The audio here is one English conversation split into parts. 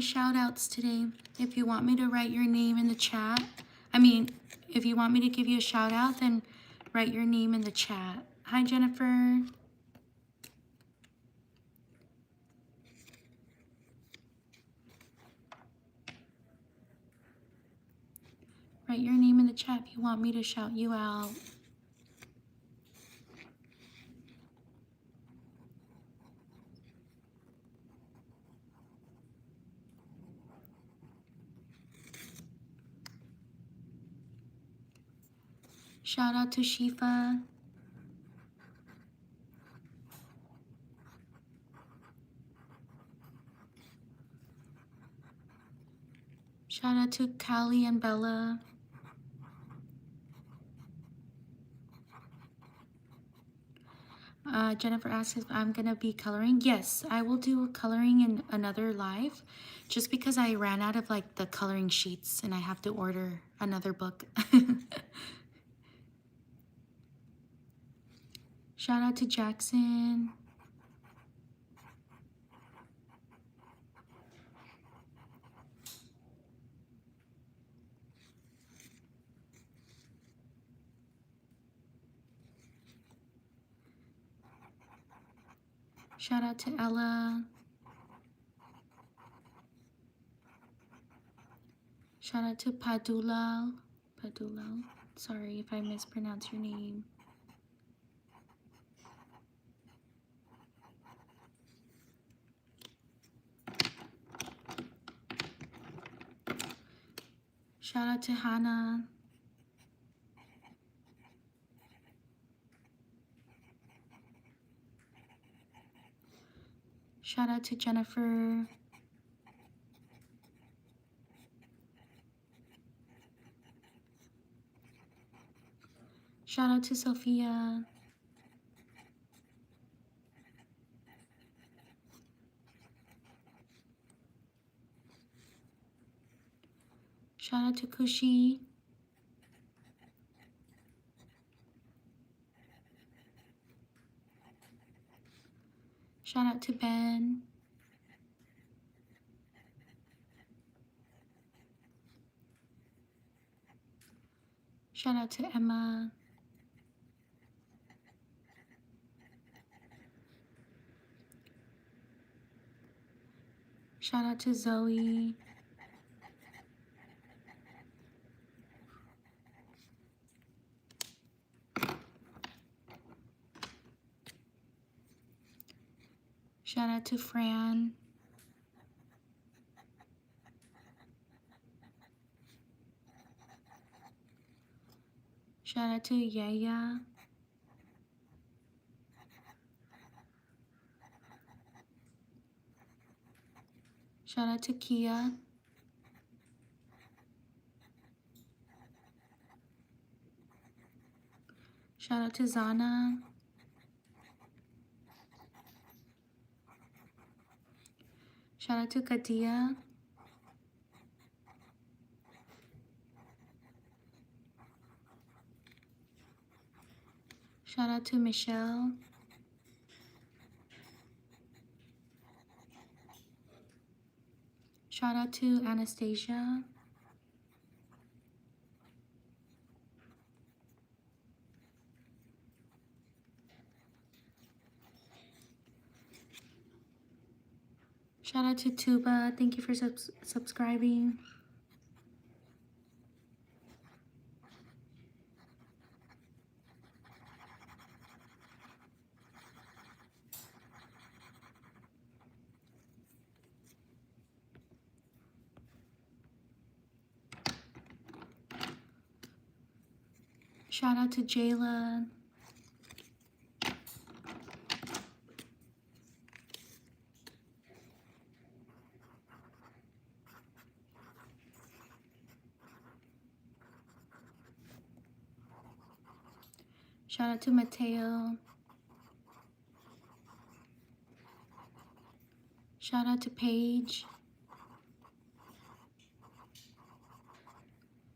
shout outs today. If you want me to write your name in the chat, if you want me to give you a shout out, then write your name in the chat. Hi, Jennifer. Write your name in the chat if you want me to shout you out. Shout out to Shifa. Shout out to Callie and Bella. Jennifer asks if I'm going to be coloring. Yes, I will do coloring in another live just because I ran out of like the coloring sheets and I have to order another book. Shout out to Jackson. Shout out to Ella. Shout out to Padula. Padula. Sorry if I mispronounce your name. Shout out to Hannah. Shout out to Jennifer. Shout out to Sophia. Shout out to Kushi. Shout out to Ben. Shout out to Emma. Shout out to Zoe. Shout out to Fran. Shout out to Yaya. Shout out to Kia. Shout out to Zana. Shout out to Katia. Shout out to Michelle. Shout out to Anastasia. Shout out to Tuba. Thank you for subscribing. Shout out to Jayla. Shout out to Mateo. Shout out to Paige.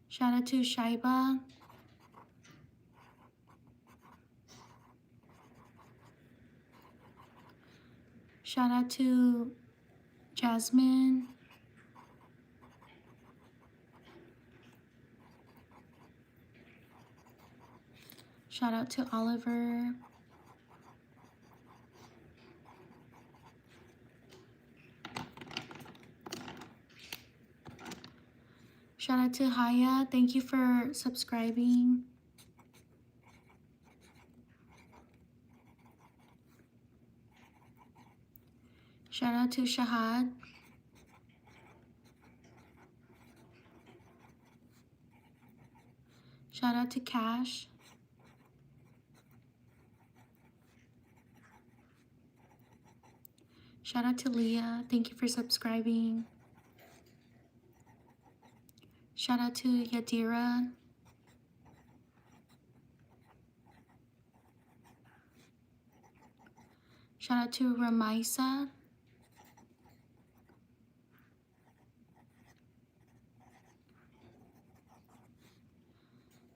Shout out to Shaiba. Shout out to Jasmine. Shout out to Oliver. Shout out to Haya. Thank you for subscribing. Shout out to Shahad. Shout out to Cash. Shout out to Leah. Thank you for subscribing. Shout out to Yadira. Shout out to Ramaisa.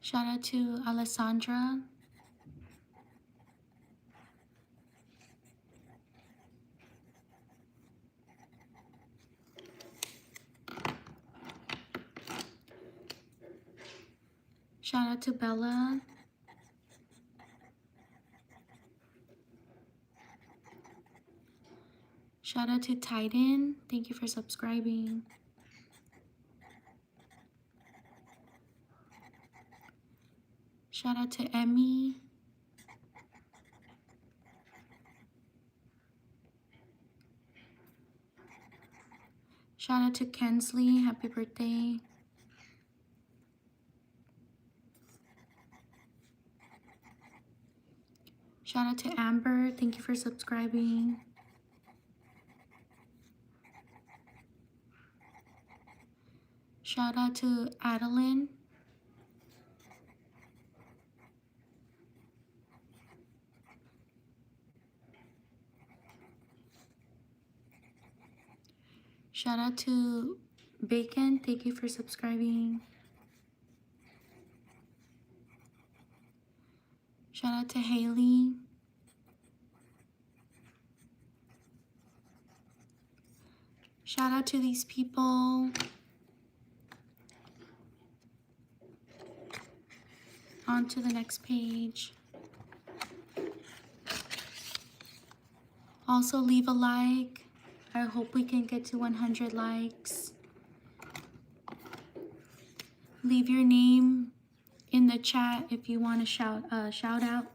Shout out to Alessandra. Shout out to Bella. Shout out to Titan. Thank you for subscribing. Shout out to Emmy. Shout out to Kensley. Happy birthday. Shout out to Amber. Thank you for subscribing. Shout out to Adeline. Shout out to Bacon. Thank you for subscribing. Shout out to Haley. Shout out to these people. On to the next page. Also leave a like. I hope we can get to 100 likes. Leave your name in the chat if you want to shout out.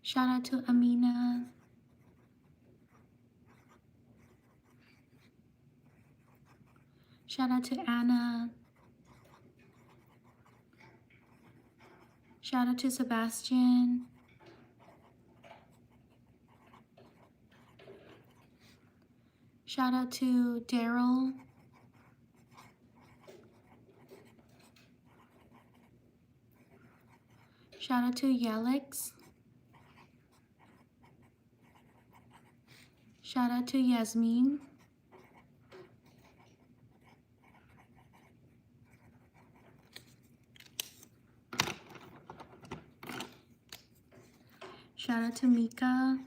Shout out to Amina. Shout out to Anna. Shout out to Sebastian. Shout out to Daryl. Shout out to Yelix. Shout out to Yasmin. Shout out to Mika.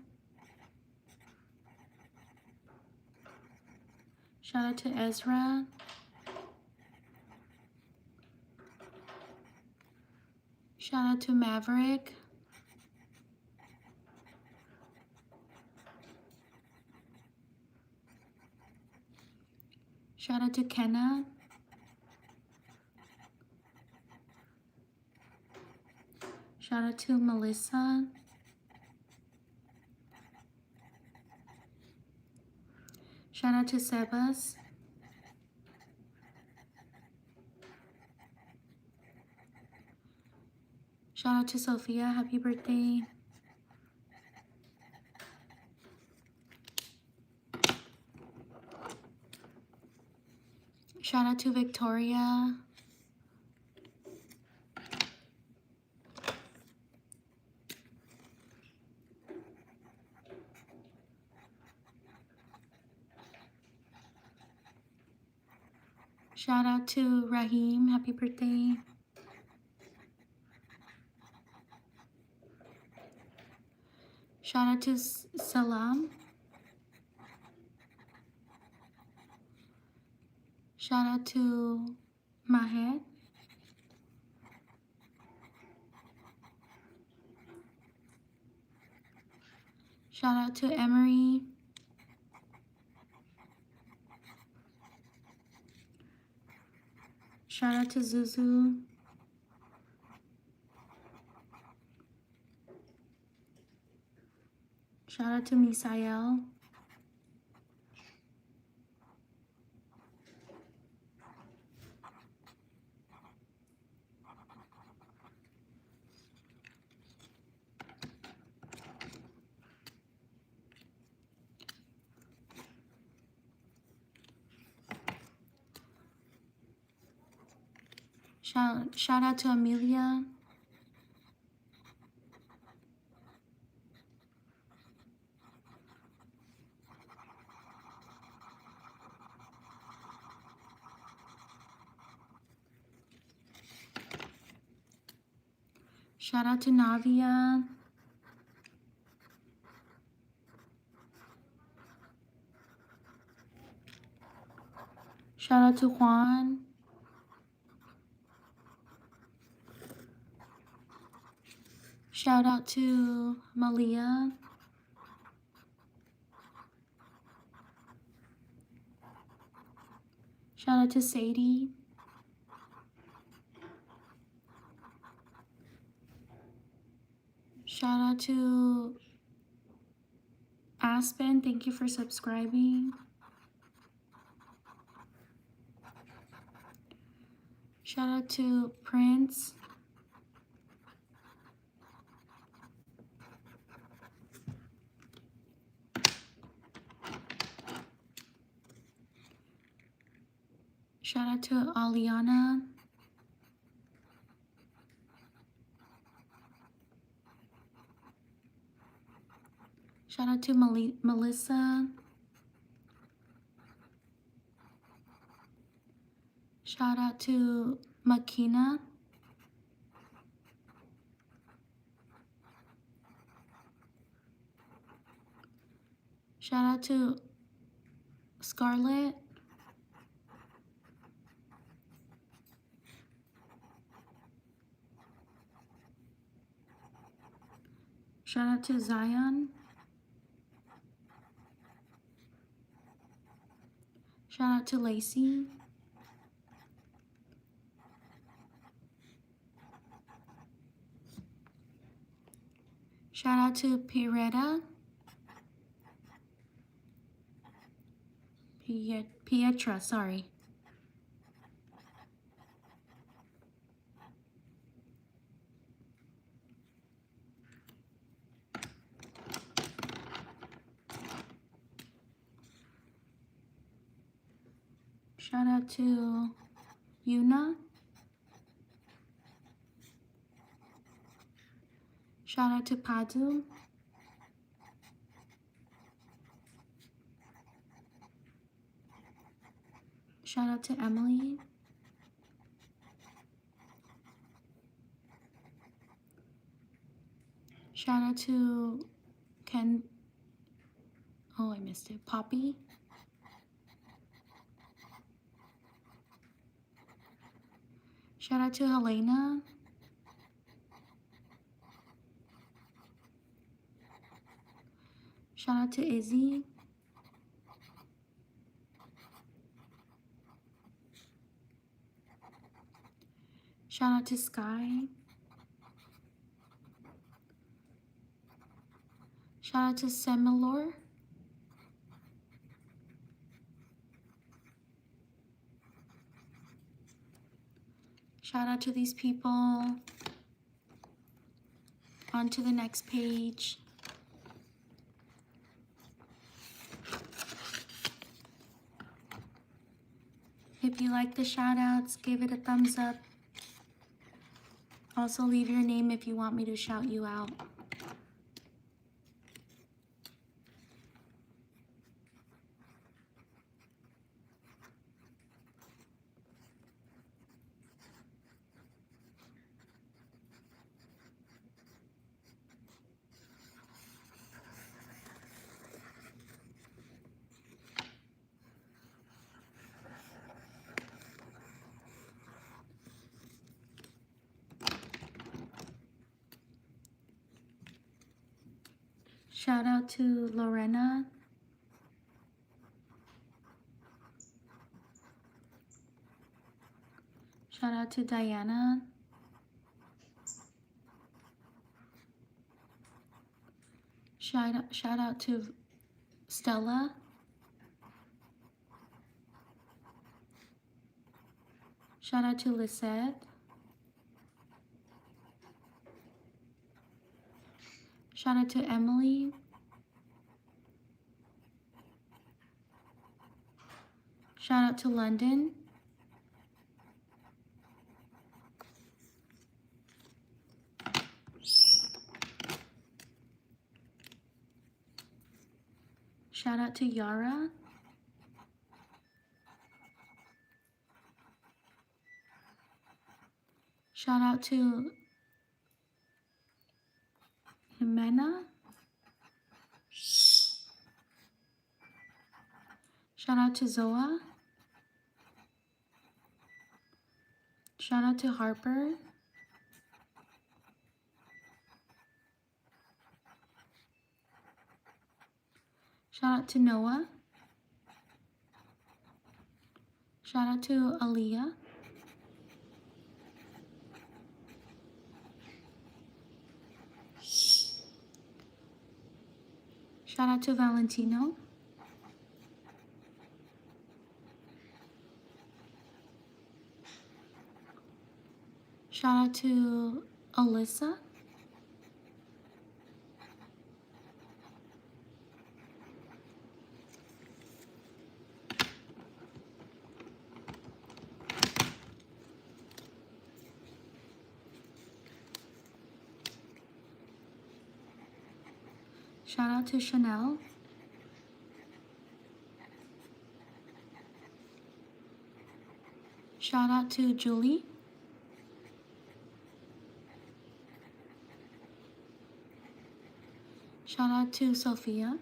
Shout out to Ezra. Shout out to Maverick. Shout out to Kenna. Shout out to Melissa. Shout out to Sebas. Shout out to Sophia. Happy birthday. Shout out to Victoria. Shout out to Raheem. Happy birthday. Shout out to Salam. Shout out to Mahed. Shout out to Emery. Shout out to Zuzu. Shout out to Misael. Shout out to Amelia. Shout out to Navia. Shout out to Juan. Shout out to Malia. Shout out to Sadie. Shout out to Aspen. Thank you for subscribing. Shout out to Prince. Shout out to Aliana. Shout out to Melissa. Shout out to Makina. Shout out to Scarlett. Shout out to Zion. Shout out to Lacey. Shout out to Pietra. Pietra, sorry. Shout out to Yuna. Shout out to Padu. Shout out to Emily. Shout out to Ken. Oh, I missed it. Poppy. Shout out to Helena. Shout out to Izzy. Shout out to Sky. Shout out to Semilor. Shout out to these people. On to the next page. If you like the shout outs, give it a thumbs up. Also leave your name if you want me to shout you out. Shout out to Lorena. Shout out to Diana. Shout out to Stella. Shout out to Lisette. Shout out to Emily. Shout out to London. Shout out to Yara. Shout out to Jimena. Shout out to Zoa. Shout out to Harper. Shout out to Noah. Shout out to Aaliyah. Shout out to Valentino. Shout out to Alyssa. Shout out to Chanel. Shout out to Julie. Shout out to Sophia.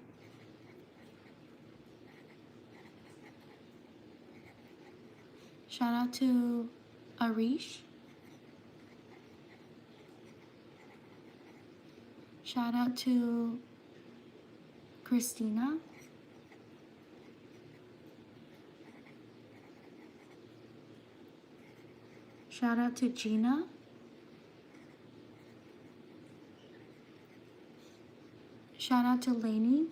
Shout out to Arish. Shout out to Christina. Shout out to Gina. Shout out to Lainey.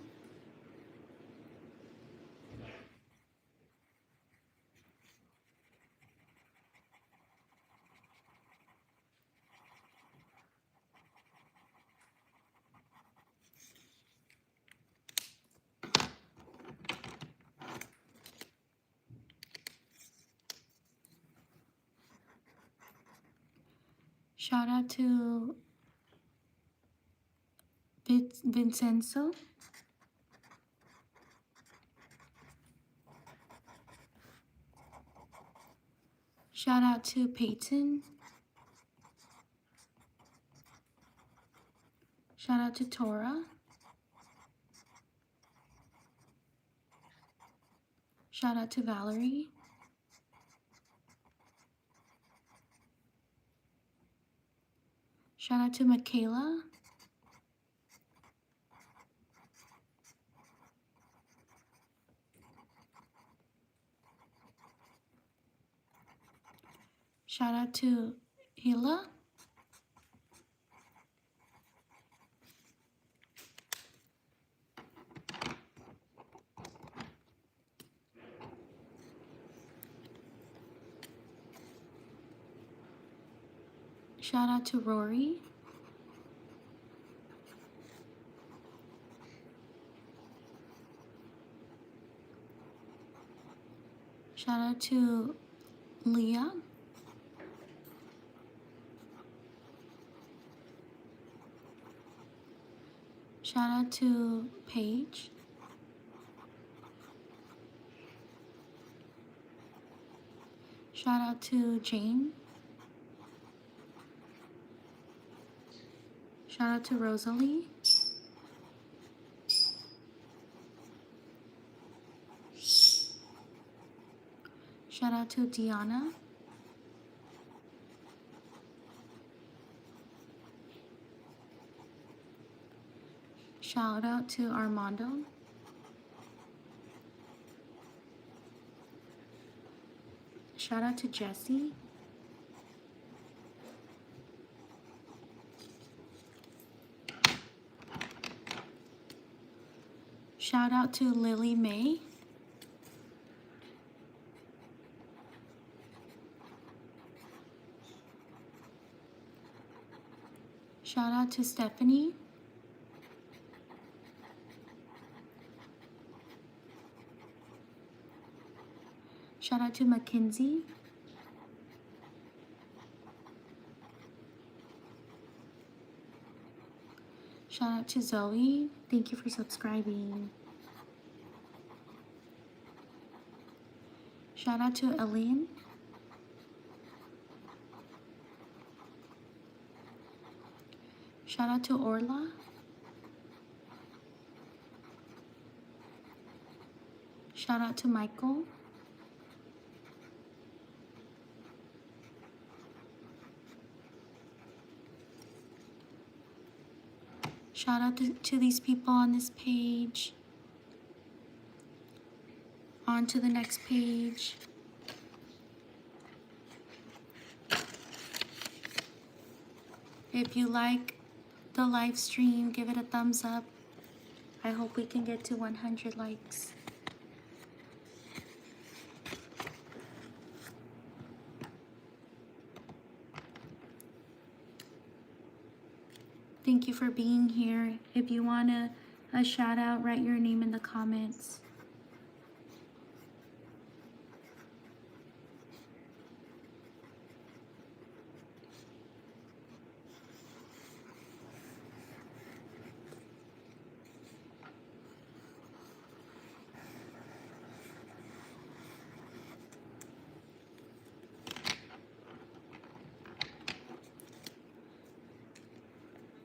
Shout out to Vincenzo. Shout out to Peyton. Shout out to Tora. Shout out to Valerie. Shout out to Michaela. Shout out to Hila. Shout out to Rory. Shout out to Leah. Shout out to Paige. Shout out to Jane. Shout out to Rosalie. Shout out to Deanna. Shout out to Armando. Shout out to Jesse. Shout out to Lily May. Shout out to Stephanie. Shout out to Mackenzie. Shout out to Zoe. Thank you for subscribing. Shout out to Aline. Shout out to Orla. Shout out to Michael. Shout out to these people on this page. On to the next page. If you like the live stream, give it a thumbs up. I hope we can get to 100 likes. Thank you for being here. If you want a shout out, write your name in the comments.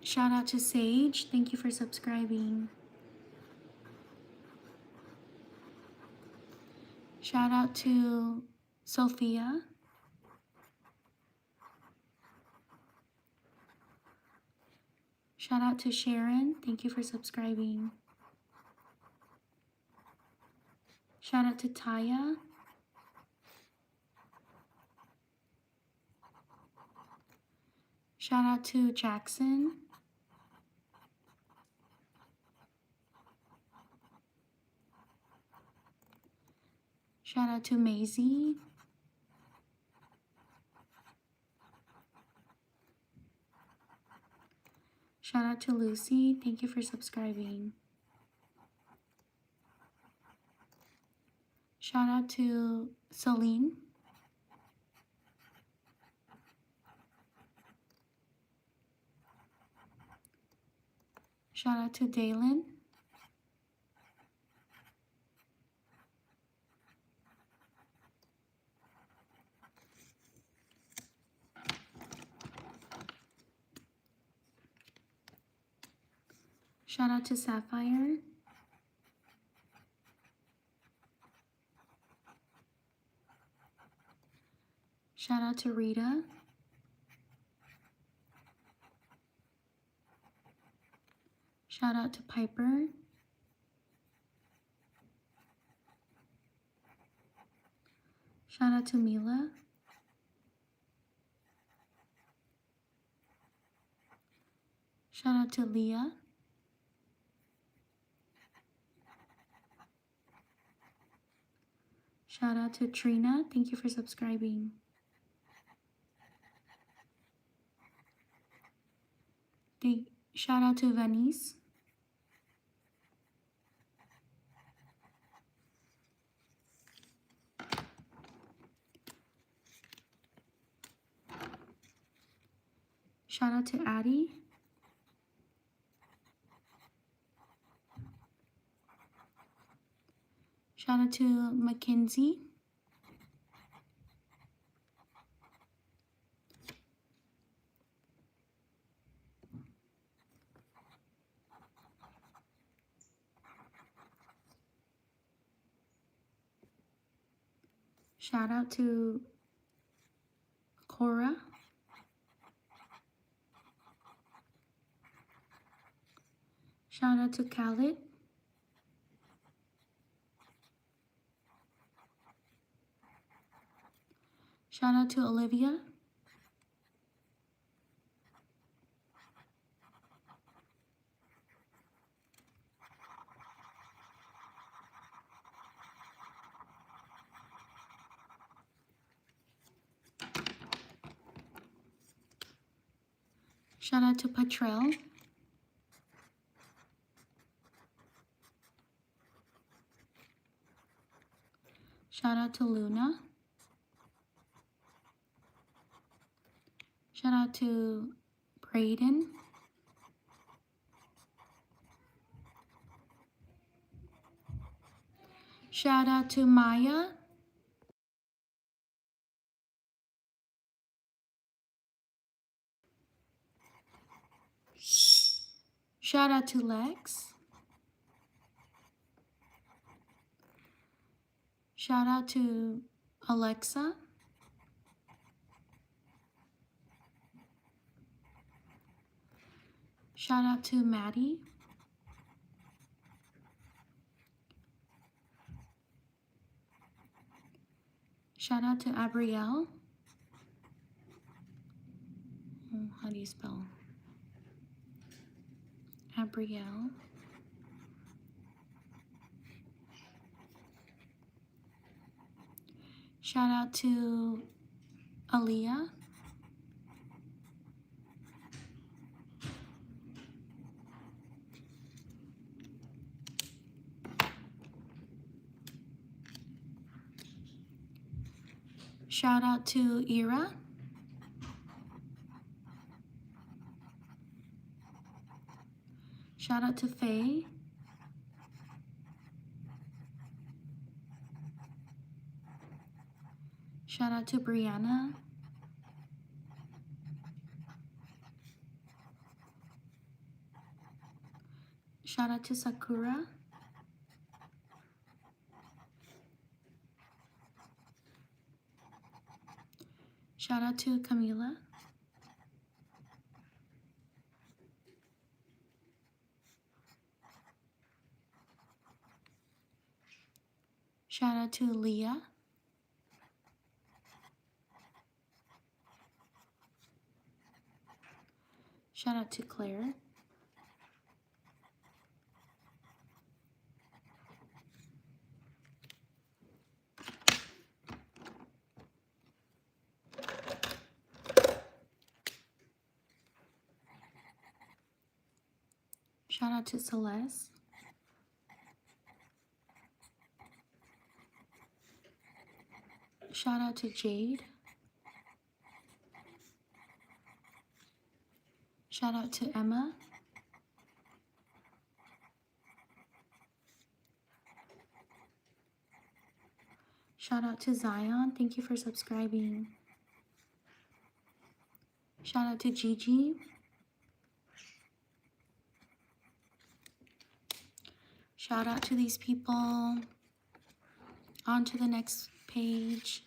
Shout out to Sage. Thank you for subscribing. Shout out to Sophia. Shout out to Sharon. Thank you for subscribing. Shout out to Taya. Shout out to Jackson. Shout out to Maisie. Shout out to Lucy. Thank you for subscribing. Shout out to Celine. Shout out to Dalen. Shout out to Sapphire. Shout out to Rita. Shout out to Piper. Shout out to Mila. Shout out to Leah. Shout out to Trina. Thank you for subscribing. Shout out to Venice. Shout out to Addie. Shout out to Mackenzie. Shout out to Cora. Shout out to Khaled. Shout out to Olivia. Shout out to Patrell. Shout out to Luna. Shout out to Brayden. Shout out to Maya. Shout out to Lex. Shout out to Alexa. Shout out to Maddie. Shout out to Abrielle. Oh, how do you spell? Abrielle. Shout out to Aaliyah. Shout out to Ira. Shout out to Faye. Shout out to Brianna. Shout out to Sakura. Shout out to Camila. Shout out to Leah. Shout out to Claire. Shout out to Celeste. Shout out to Jade. Shout out to Emma. Shout out to Zion. Thank you for subscribing. Shout out to Gigi. Shout out to these people. On to the next page.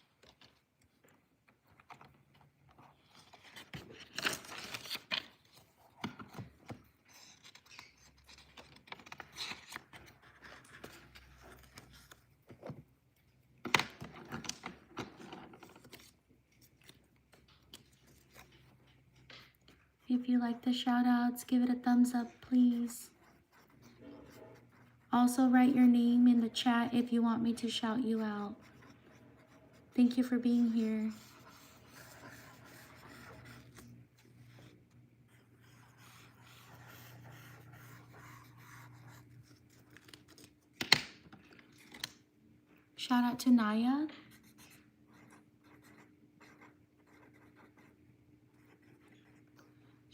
If you like the shout outs, give it a thumbs up, please. Also, write your name in the chat if you want me to shout you out. Thank you for being here. Shout out to Naya.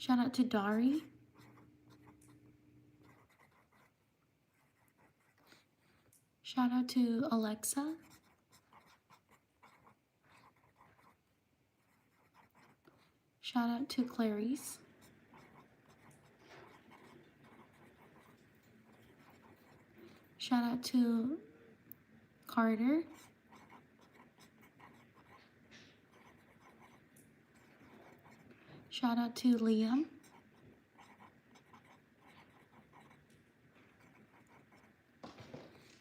Shout out to Dari. Shout out to Alexa. Shout out to Clarice. Shout out to Carter. Shout out to Liam.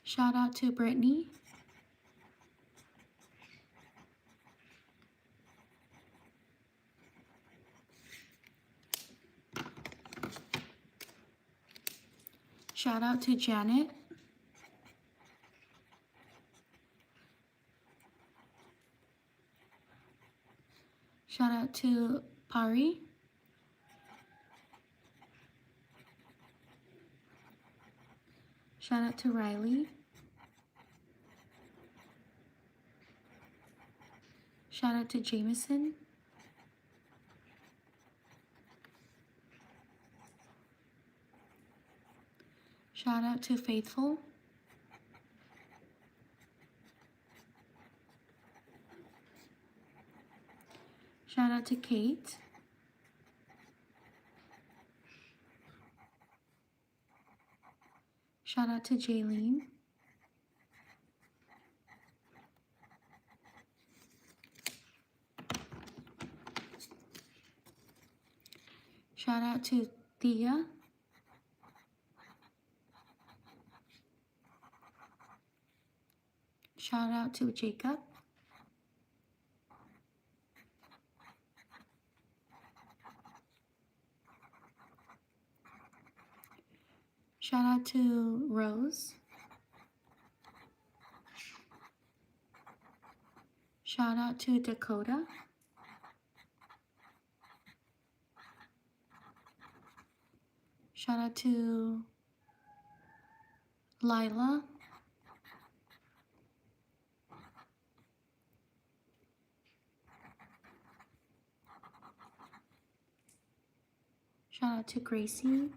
Shout out to Brittany. Shout out to Janet. Shout out to Pari. Shout out to Riley. Shout out to Jameson. Shout out to Faithful. Shout out to Kate. Shout out to Jaylene. Shout out to Thea. Shout out to Jacob. Shout out to Rose. Shout out to Dakota. Shout out to Lila. Shout out to Gracie.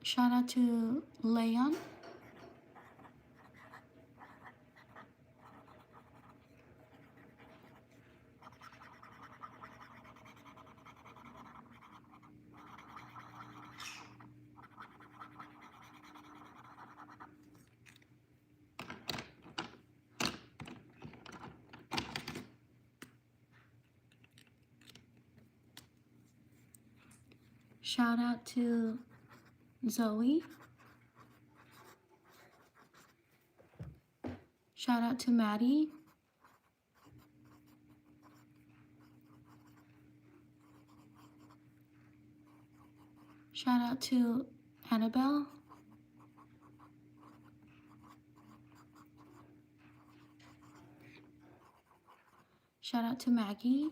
Shout out to Leon. Shout out to Zoe. Shout out to Maddie. Shout out to Annabelle. Shout out to Maggie.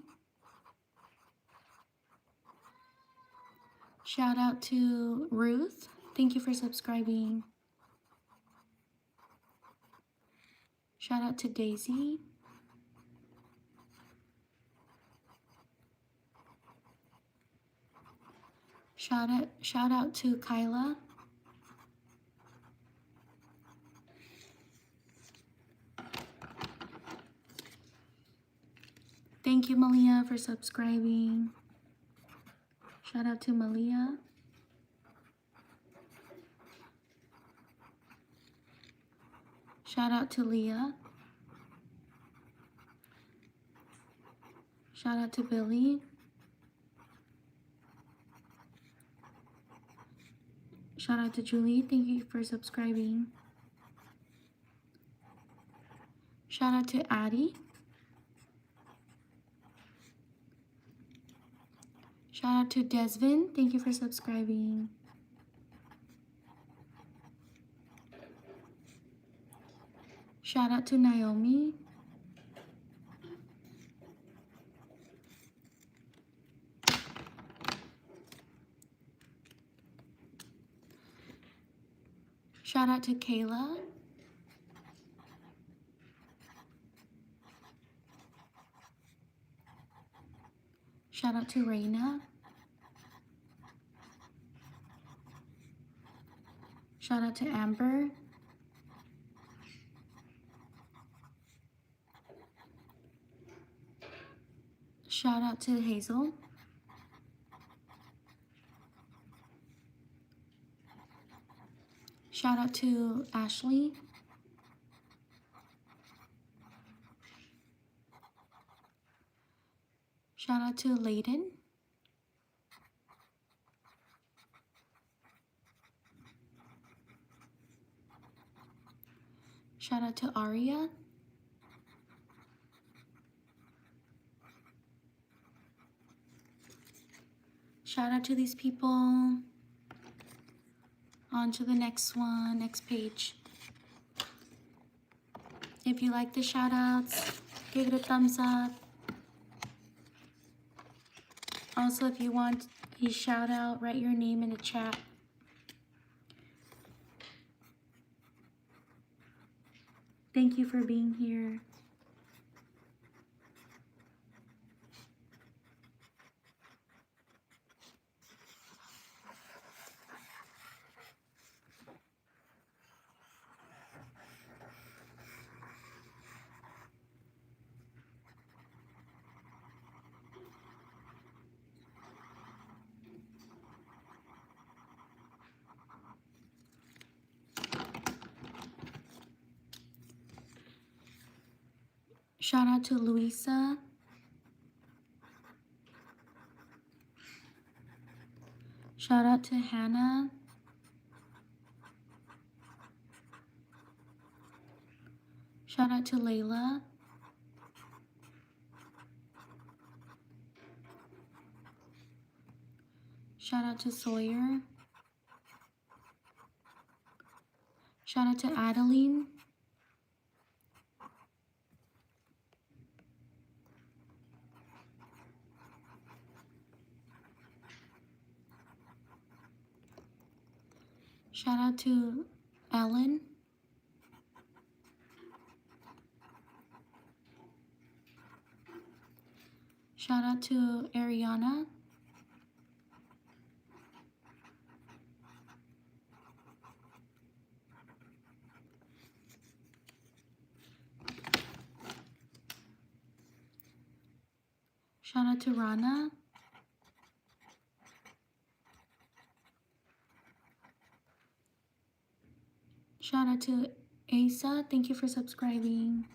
Shout out to Ruth. Thank you for subscribing. Shout out to Daisy. Shout out to Kyla. Thank you, Malia, for subscribing. Shout out to Malia. Shout out to Leah. Shout out to Billy. Shout out to Julie. Thank you for subscribing. Shout out to Addie. Shout out to Desvin. Thank you for subscribing. Shout out to Naomi. Shout out to Kayla. Shout out to Raina. Shout out to Amber. Shout out to Hazel. Shout out to Ashley. Shout out to Layden. Shout out to Aria. Shout out to these people. On to the next one, next page. If you like the shout outs, give it a thumbs up. Also, if you want a shout out, write your name in the chat. Thank you for being here. Shout out to Louisa. Shout out to Hannah. Shout out to Layla. Shout out to Sawyer. Shout out to Adeline. Shout out to Ellen. Shout out to Ariana. Shout out to Rana. Shout out to Asa. Thank you for subscribing.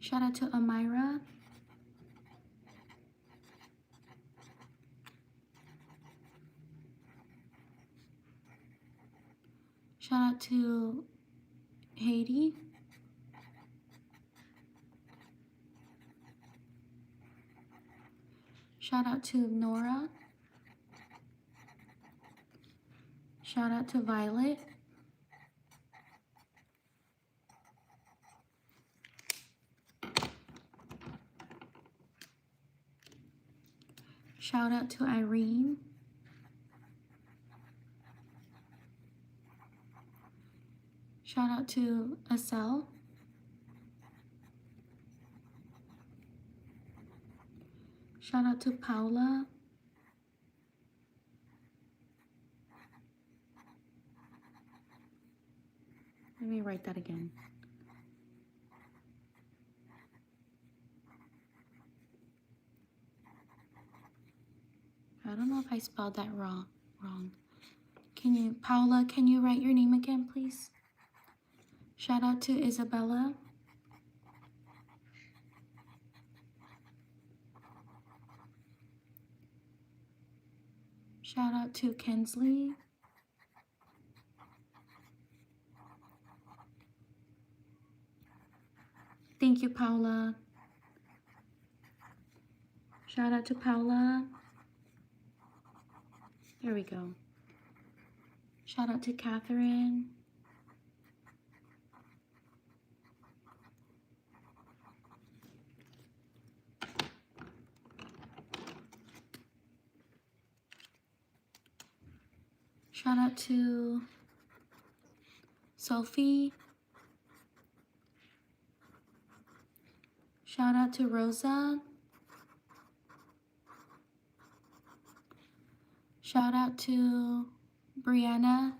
Shout out to Amira. Shout out to Haiti. Shout out to Nora. Shout out to Violet. Shout out to Irene. Shout out to Asel. Shout out to Paula. Let me write that again. I don't know if I spelled that wrong. Paula, can you write your name again, please? Shout out to Isabella. Shout out to Kensley. Thank you, Paula. Shout out to Paula. There we go. Shout out to Catherine. Shout out to Sophie. Shout out to Rosa. Shout out to Brianna.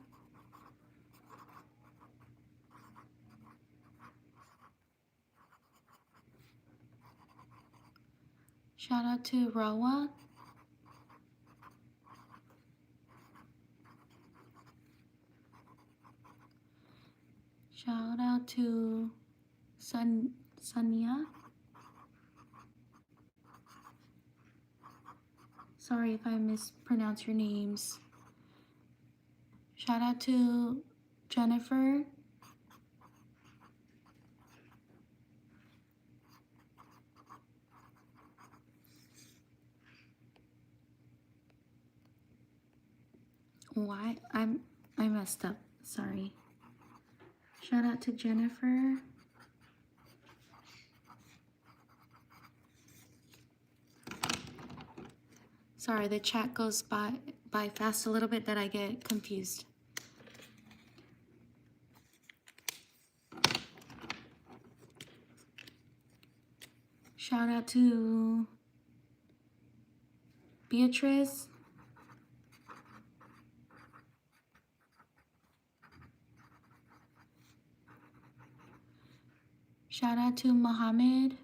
Shout out to Rawa. Shout out to Sanya. Sorry if I mispronounce your names. Shout out to Jennifer. Why? I messed up. Sorry. Shout out to Jennifer. Sorry, the chat goes by fast a little bit that I get confused. Shout out to Beatrice. Shout out to Mohammed.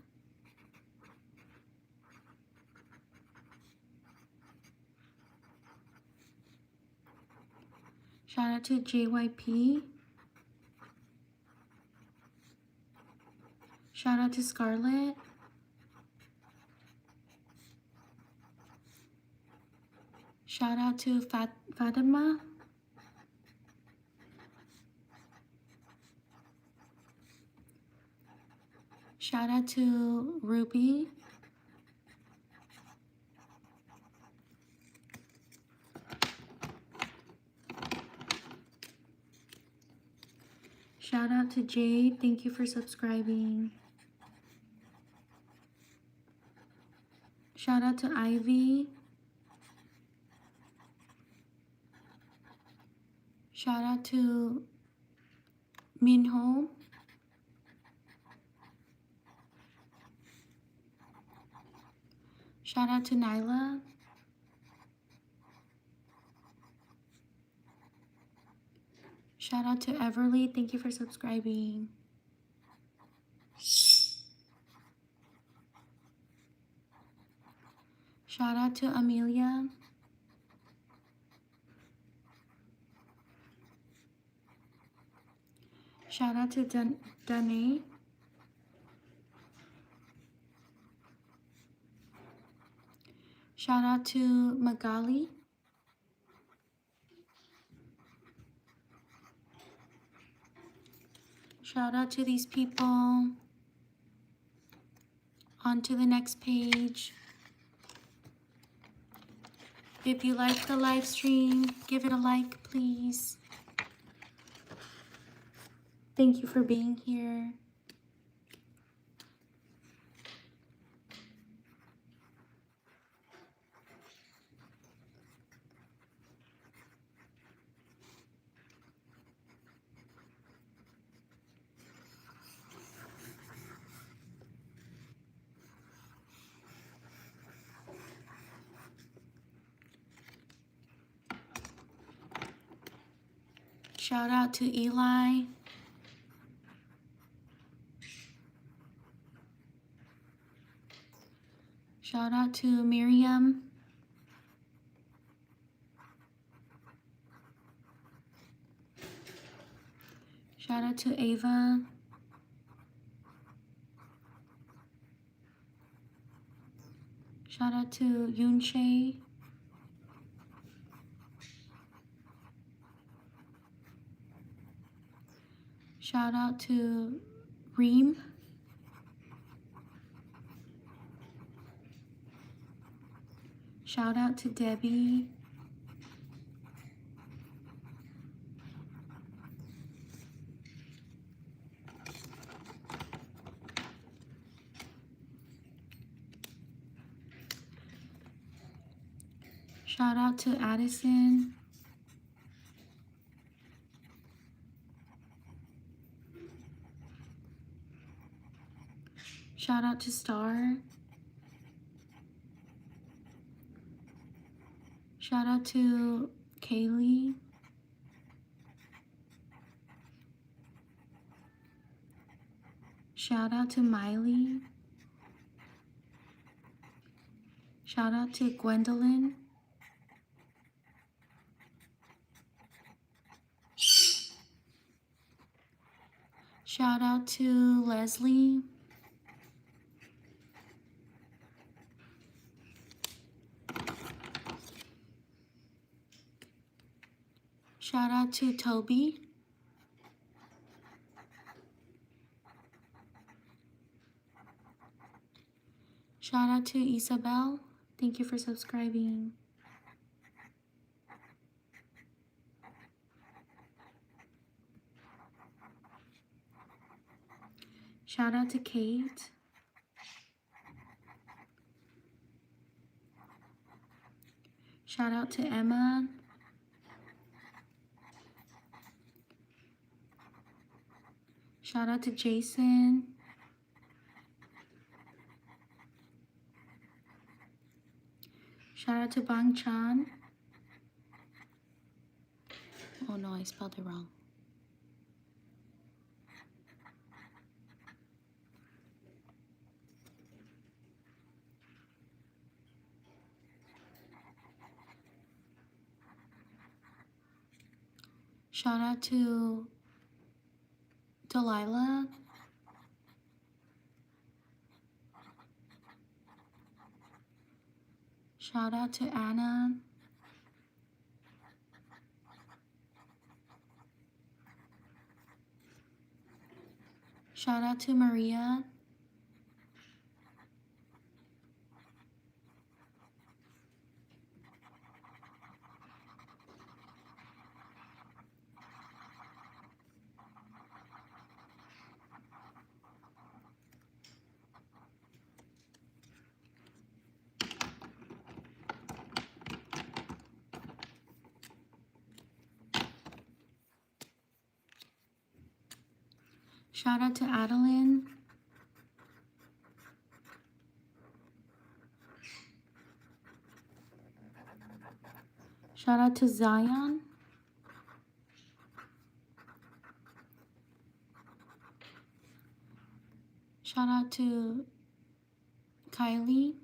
Shout out to JYP. Shout out to Scarlett. Shout out to Fatima. Shout out to Ruby. Shout out to Jade. Thank you for subscribing. Shout out to Ivy. Shout out to Minho. Shout out to Nyla. Shout out to Everly. Thank you for subscribing. Shout out to Amelia. Shout out to Danae. Shout out to Magali. Shout out to these people. On to the next page. If you like the live stream, give it a like, please. Thank you for being here. Shout out to Eli. Shout out to Miriam. Shout out to Ava. Shout out to Yunshay. Shout out to Reem. Shout out to Debbie. Shout out to Addison. Shout out to Star. Shout out to Kaylee. Shout out to Miley. Shout out to Gwendolyn. Shout out to Leslie. Shout out to Toby. Shout out to Isabel. Thank you for subscribing. Shout out to Kate. Shout out to Emma. Shout out to Jason. Shout out to Bang Chan. Oh no, I spelled it wrong. Shout out to Delilah. Shout out to Anna. Shout out to Maria. Shout out to Adeline. Shout out to Zion. Shout out to Kylie.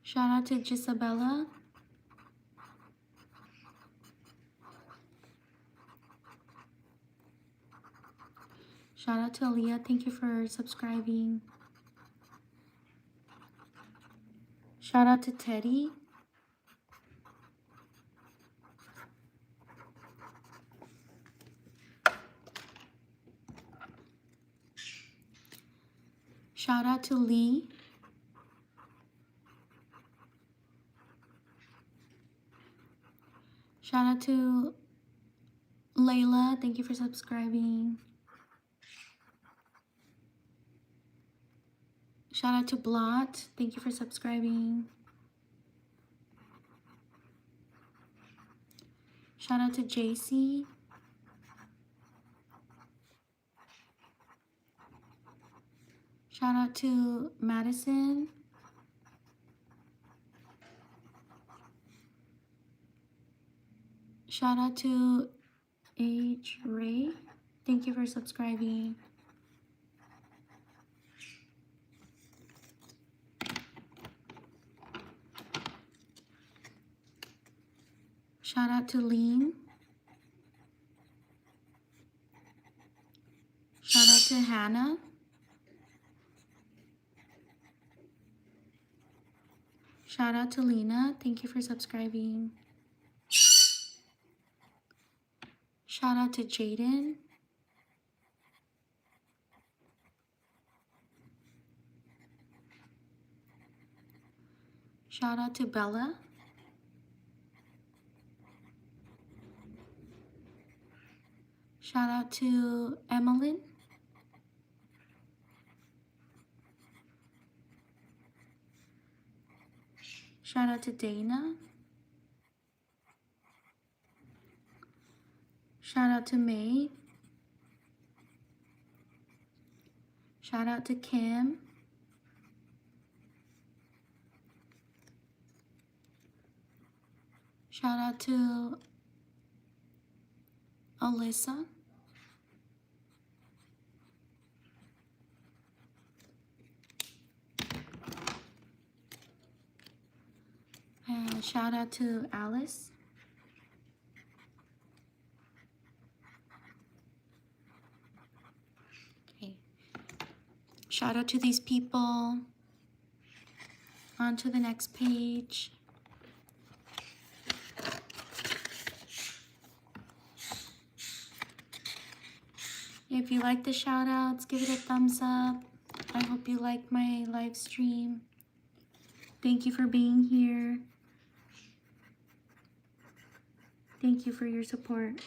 Shout out to Gisabella. Shout out to Aaliyah. Thank you for subscribing. Shout out to Teddy. Shout out to Lee. Shout out to Layla. Thank you for subscribing. Shout out to Blot. Thank you for subscribing. Shout out to JC. Shout out to Madison. Shout out to H. Ray. Thank you for subscribing. Shout out to Lean. Shout out to Hannah. Shout out to Lena. Thank you for subscribing. Shout out to Jaden. Shout out to Bella. Shout out to Emmeline. Shout out to Dana. Shout out to May. Shout out to Kim. Shout out to Alyssa. And shout out to Alice. Okay. Shout out to these people. On to the next page. If you like the shout outs, give it a thumbs up. I hope you like my live stream. Thank you for being here. Thank you for your support.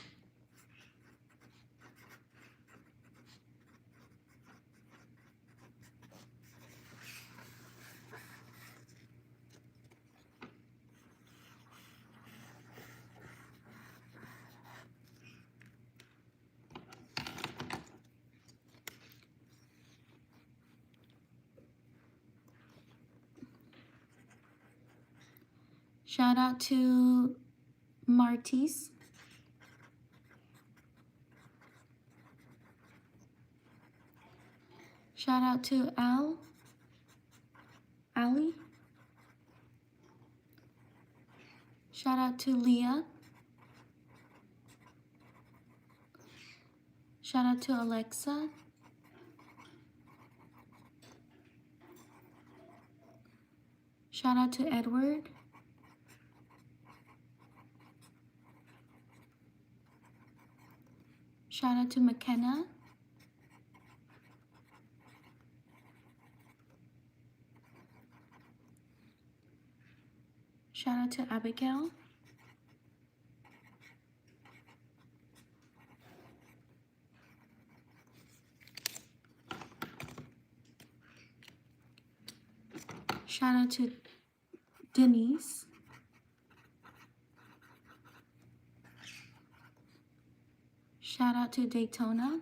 Shout out to Martis. Shout out to Ali. Shout out to Leah. Shout out to Alexa. Shout out to Edward. Shout out to McKenna. Shout out to Abigail. Shout out to Denise. Shout out to Daytona.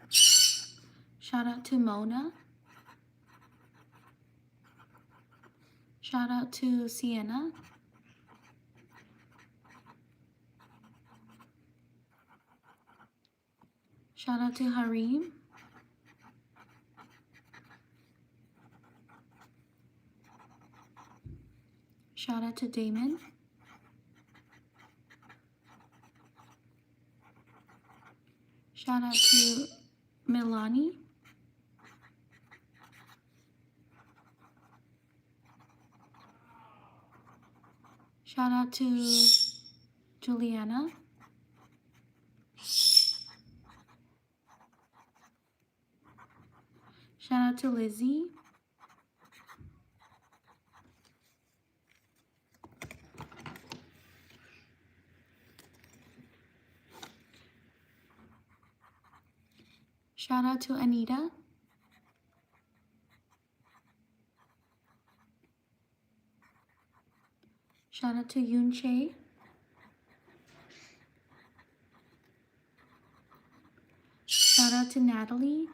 Shout out to Mona. Shout out to Sienna. Shout out to Harim. Shout out to Damon. Shout out to Milani. Shout out to Juliana. Shout out to Lizzie. Shout out to Anita. Shout out to Yoon Che. Shout out to Natalie.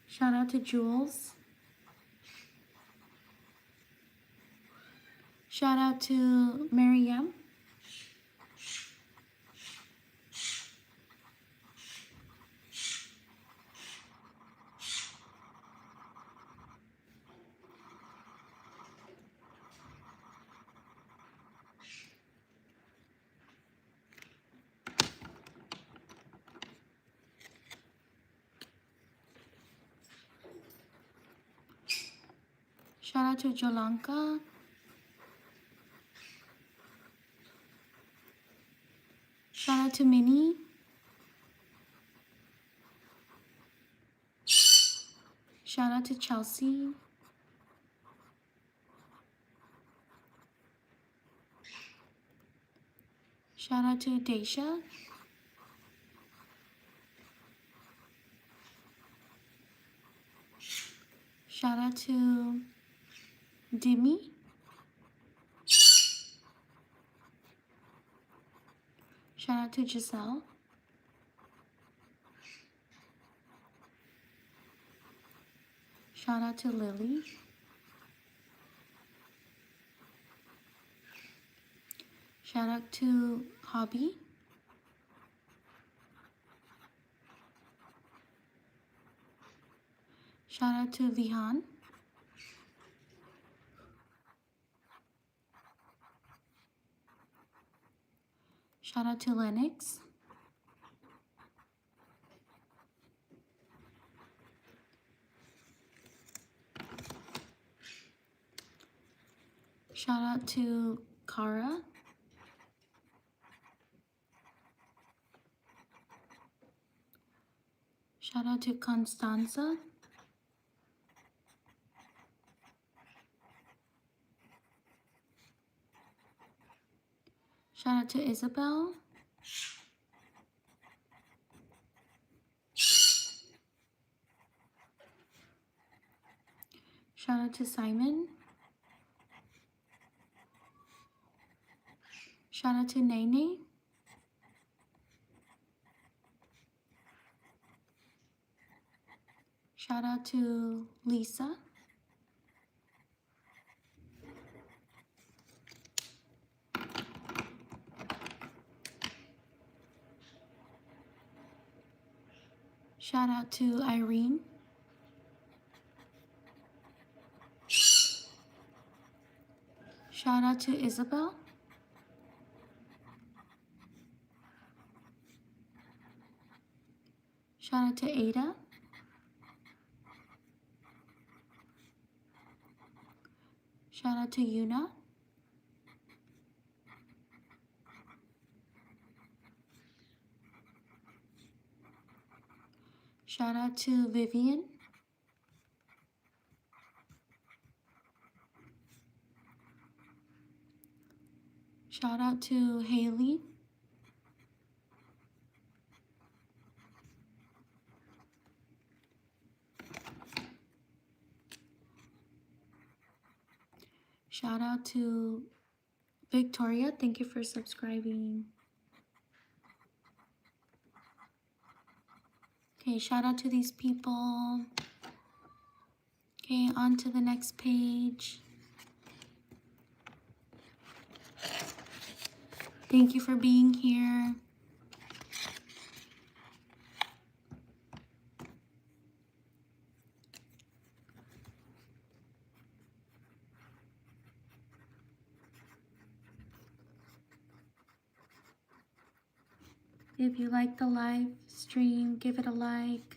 Shout out to Jules. Shout out to Mariam. Shout out to Jolanka. Shout out to Minnie. Shout out to Chelsea. Shout out to Daisha. Shout out to Dimi. Shout out to Giselle. Shout out to Lily. Shout out to Hobby. Shout out to Vihan. Shout out to Lennox. Shout out to Kara. Shout out to Constanza. Shout out to Isabel. Shout out to Simon. Shout out to Nene. Shout out to Lisa. Shout out to Irene. Shout out to Isabel. Shout out to Ada. Shout out to Yuna. Shout out to Vivian. Shout out to Haley. Shout out to Victoria. Thank you for subscribing. Okay, shout out to these people. Okay, on to the next page. Thank you for being here. If you like the live stream, give it a like.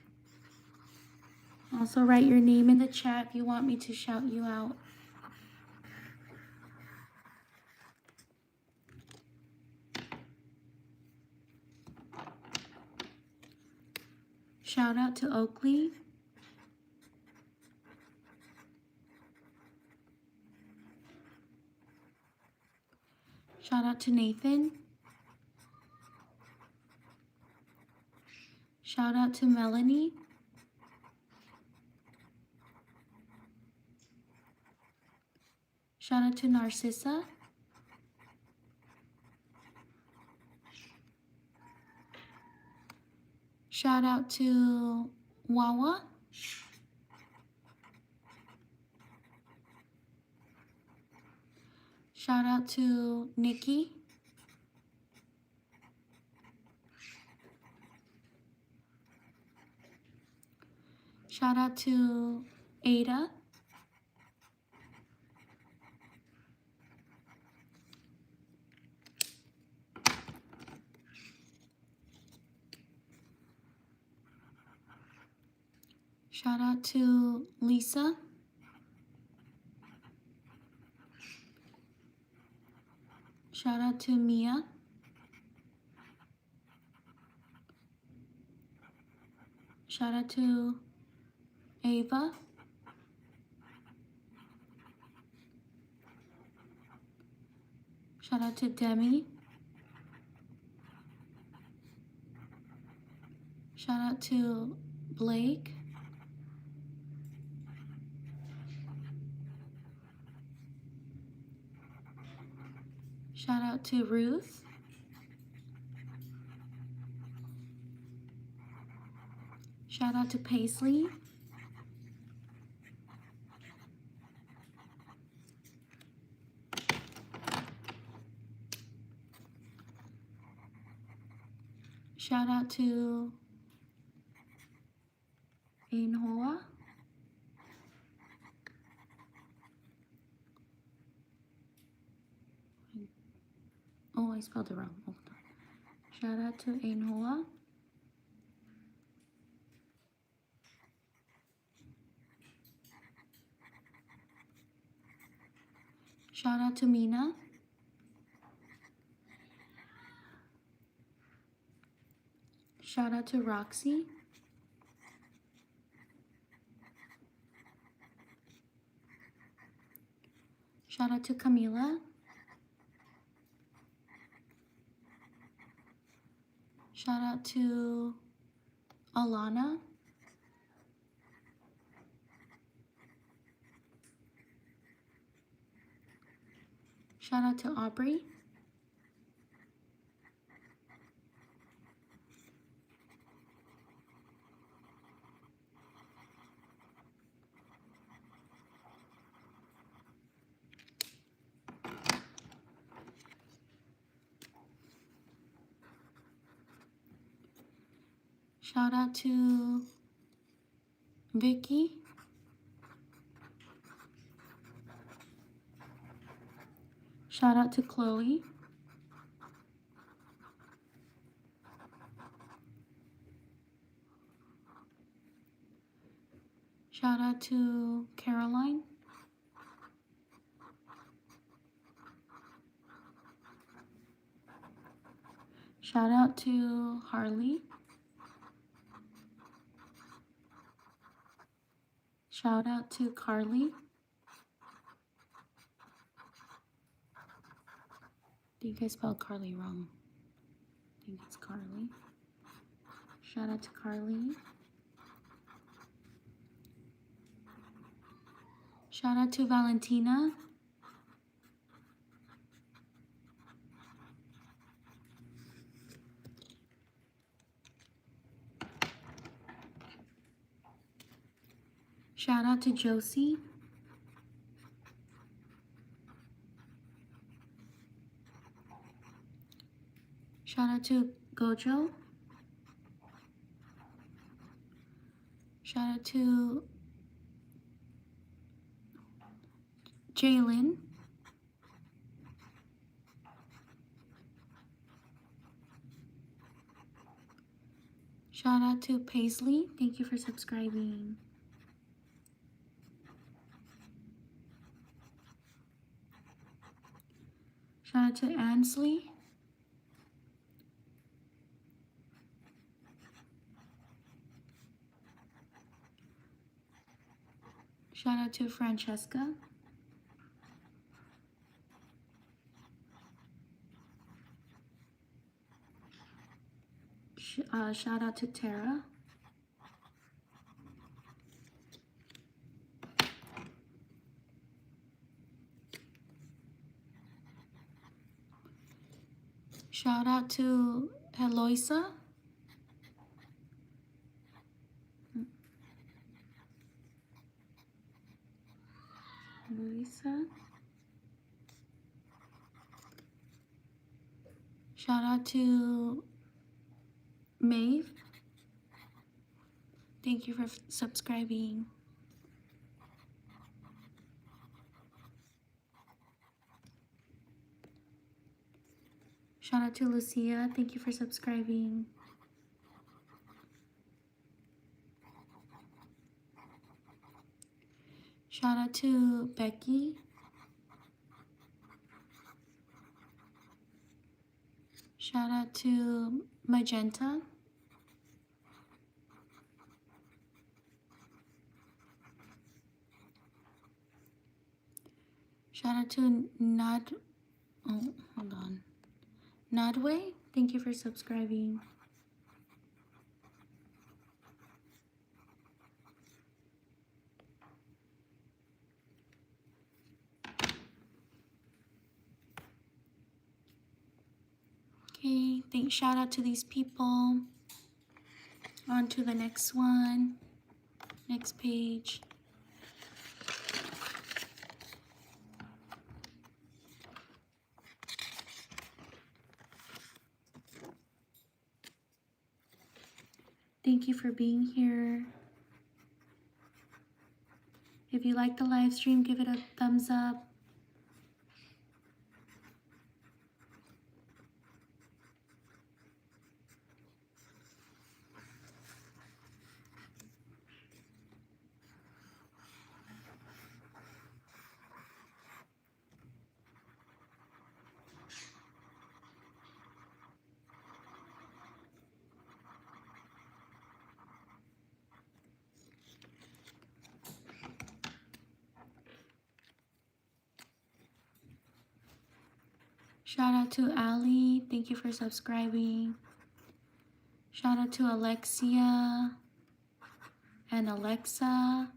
Also write your name in the chat if you want me to shout you out. Shout out to Oakley. Shout out to Nathan. Shout out to Melanie. Shout out to Narcissa. Shout out to Wawa. Shout out to Nikki. Shout out to Ada. Shout out to Lisa. Shout out to Mia. Shout out to Ava. Shout out to Demi. Shout out to Blake. Shout out to Ruth. Shout out to Paisley. Shout out to Ainhoa. Oh, I spelled it wrong. Hold on. Shout out to Ainhoa. Shout out to Mina. Shout out to Roxy. Shout out to Camila. Shout out to Alana. Shout out to Aubrey. Shout out to Vicky. Shout out to Chloe. Shout out to Caroline. Shout out to Harley. Shout out to Carly. I think I spelled Carly wrong. I think it's Carly. Shout out to Carly. Shout out to Valentina. Shout out to Josie. Shout out to Gojo. Shout out to Jalen. Shout out to Paisley. Thank you for subscribing. Shout out to Ansley. Shout out to Francesca. Shout out to Tara. Shout out to Eloisa. Shout out to Maeve. Thank you for subscribing. Shout out to Lucia. Thank you for subscribing. Shout out to Becky. Shout out to Magenta. Shout out to Nadway. Thank you for subscribing. Shout out to these people. On to the next one. Next page. Thank you for being here. If you like the live stream, give it a thumbs up. Shout out to Ali. Thank you for subscribing. Shout out to Alexia and Alexa.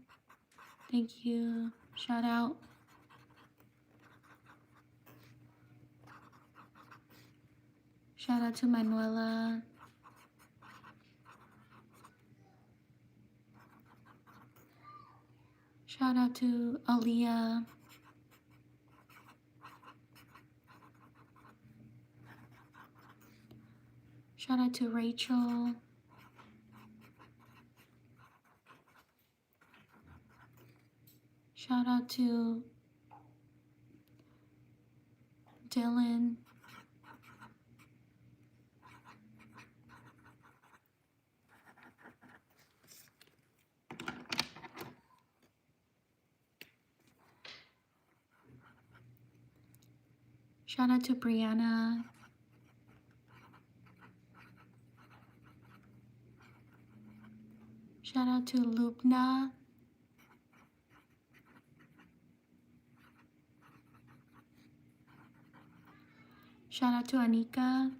Thank you. Shout out. Shout out to Manuela. Shout out to Aaliyah. Shout out to Rachel. Shout out to Dylan. Shout out to Brianna. Shout out to Lubna. Shout out to Anika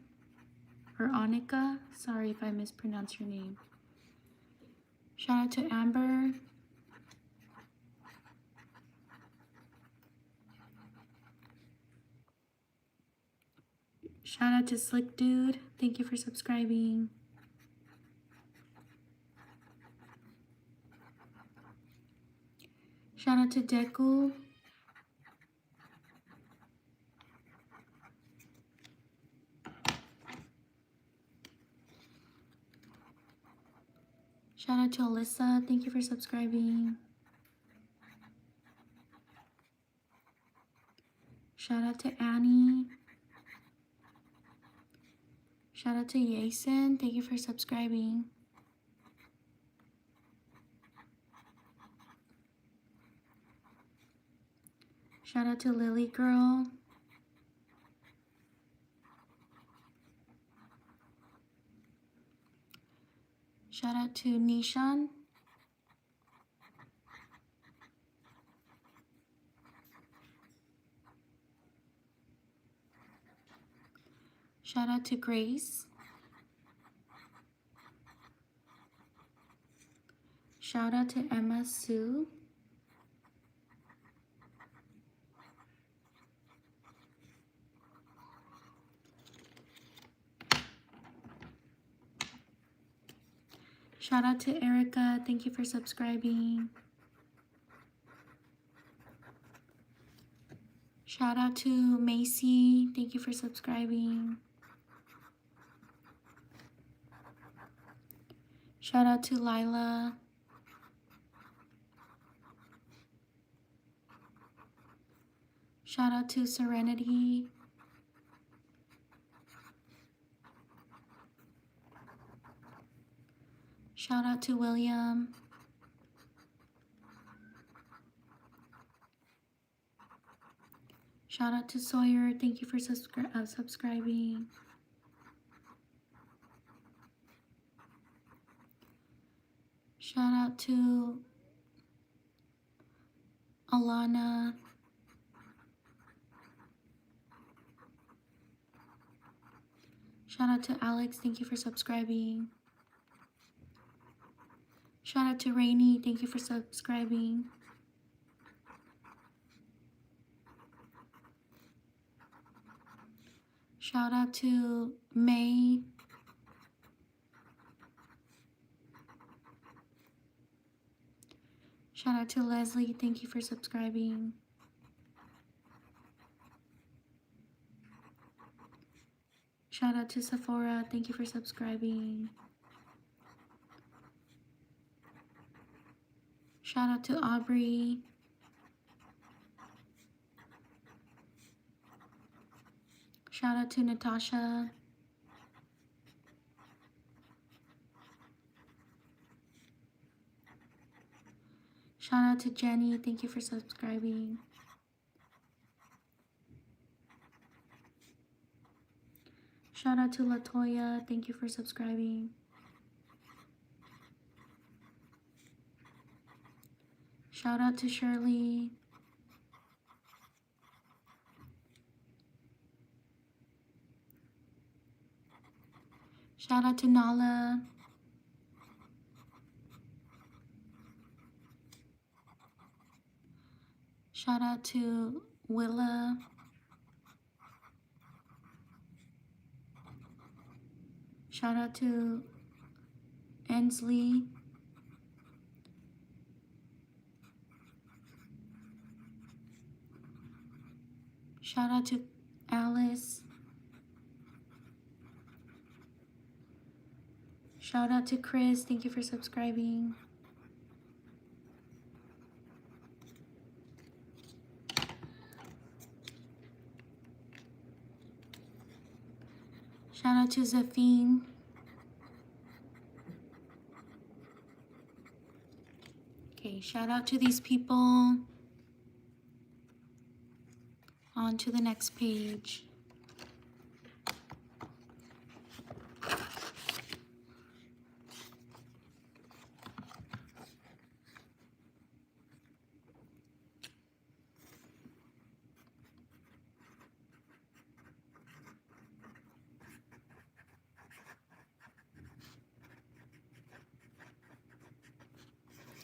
or Anika. Sorry if I mispronounce your name. Shout out to Amber. Shout out to Slick Dude. Thank you for subscribing. Shout out to Deku. Shout out to Alyssa. Thank you for subscribing. Shout out to Annie. Shout out to Yason. Thank you for subscribing. Shout out to Lily Girl. Shout out to Nishan. Shout out to Grace. Shout out to Emma Sue. Shout out to Erica. Thank you for subscribing. Shout out to Macy. Thank you for subscribing. Shout out to Lila. Shout out to Serenity. Shout out to William. Shout out to Sawyer. Thank you for subscribing. Shout out to Alana. Shout out to Alex. Thank you for subscribing. Shout out to Rainy. Thank you for subscribing. Shout out to May. Shout out to Leslie. Thank you for subscribing. Shout out to Sephora. Thank you for subscribing. Shout out to Aubrey. Shout out to Natasha. Shout out to Jenny. Thank you for subscribing. Shout out to Latoya. Thank you for subscribing. Shout out to Shirley. Shout out to Nala. Shout out to Willa. Shout out to Ensley. Shout out to Alice. Shout out to Chris. Thank you for subscribing. Shout out to Zafine. Okay, shout out to these people. On to the next page.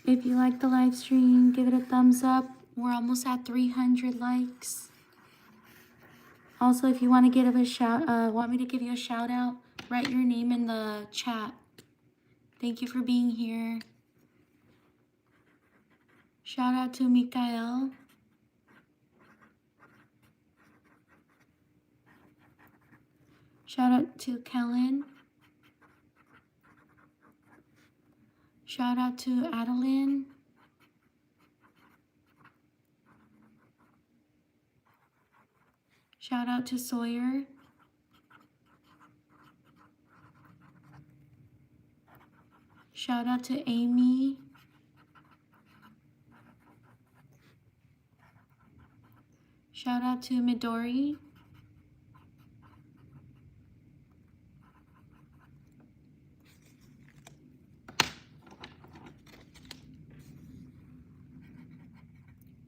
If you like the live stream, give it a thumbs up. We're almost at 300 likes. Also, if you want to give a want me to give you a shout out, write your name in the chat. Thank you for being here. Shout out to Mikael. Shout out to Kellen. Shout out to Adeline. Shout out to Sawyer. Shout out to Amy. Shout out to Midori.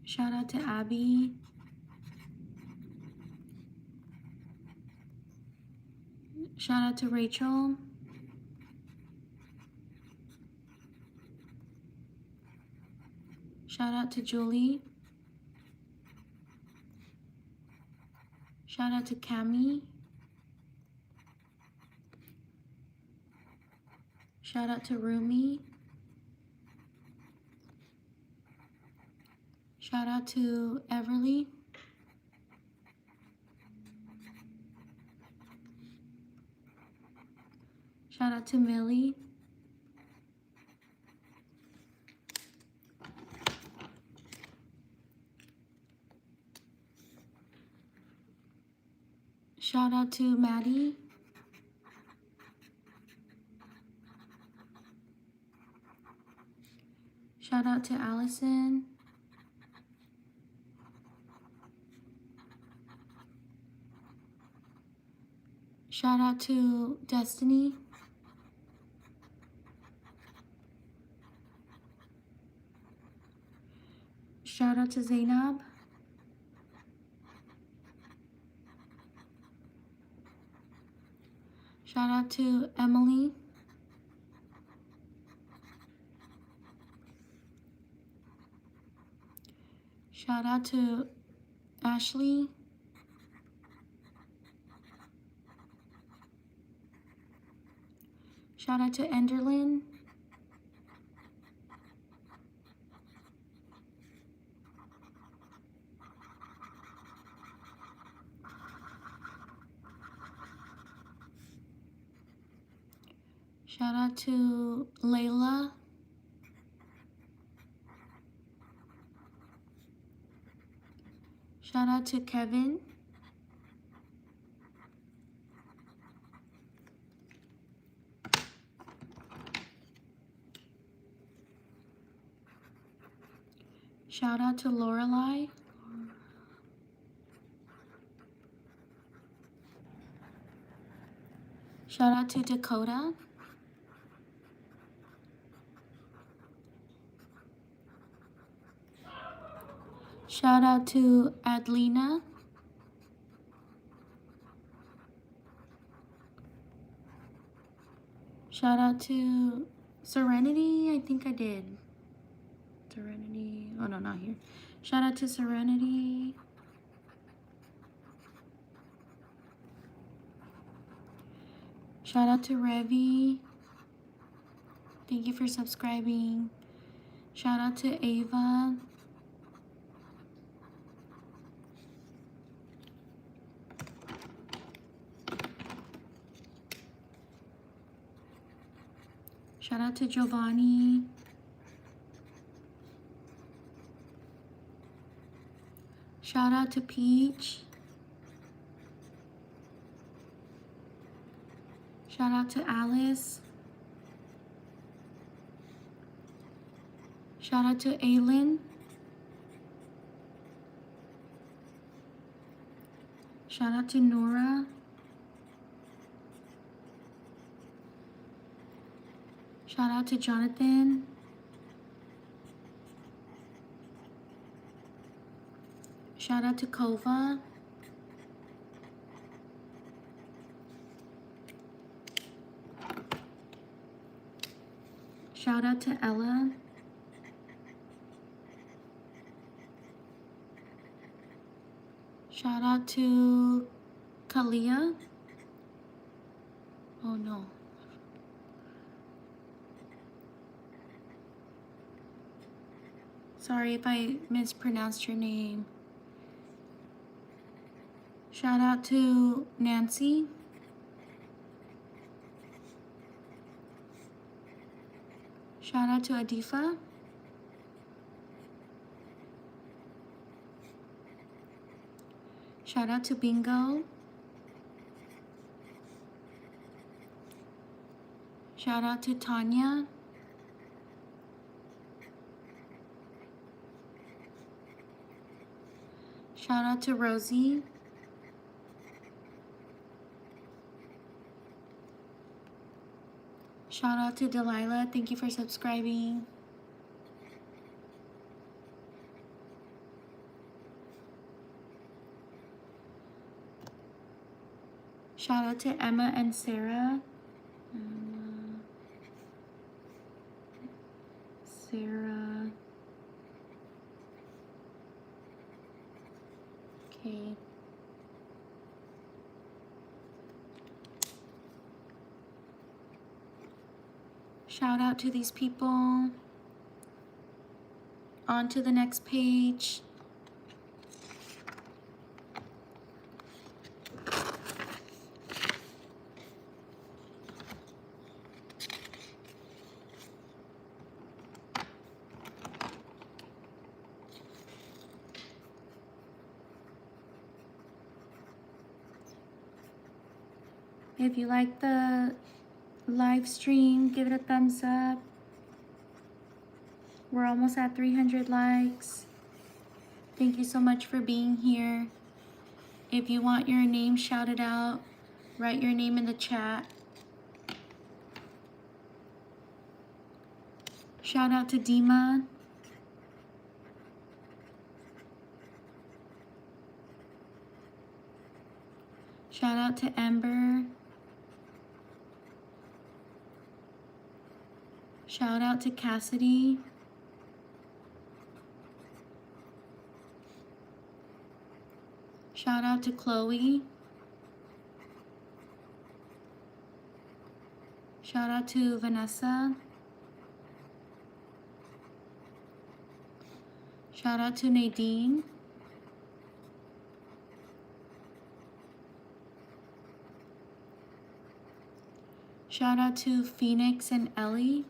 Shout out to Abby. Shout out to Rachel. Shout out to Julie. Shout out to Cami. Shout out to Rumi. Shout out to Everly. Shout out to Millie. Shout out to Maddie. Shout out to Allison. Shout out to Destiny. Shout out to Zainab. Shout out to Emily. Shout out to Ashley. Shout out to Enderlin. Shout out to Layla. Shout out to Kevin. Shout out to Lorelai. Shout out to Dakota. Shout out to Adlina. Shout out to Serenity. I think I did. Serenity. Oh no, not here. Shout out to Serenity. Shout out to Revi. Thank you for subscribing. Shout out to Ava. Shout out to Giovanni. Shout out to Peach. Shout out to Alice. Shout out to Aylin. Shout out to Nora. Shout out to Jonathan. Shout out to Kova. Shout out to Ella. Shout out to Kalia. Oh no. Sorry if I mispronounced your name. Shout out to Nancy. Shout out to Adifa. Shout out to Bingo. Shout out to Tanya. Shout out to Rosie. Shout out to Delilah. Thank you for subscribing. Shout out to Emma and Sarah. Sarah. Okay. Shout out to these people. On to the next page. If you like the live stream, give it a thumbs up. We're almost at 300 likes. Thank you so much for being here. If you want your name shouted out, write your name in the chat. Shout out to Dima. Shout out to Amber. Shout out to Cassidy. Shout out to Chloe. Shout out to Vanessa. Shout out to Nadine. Shout out to Phoenix and Ellie.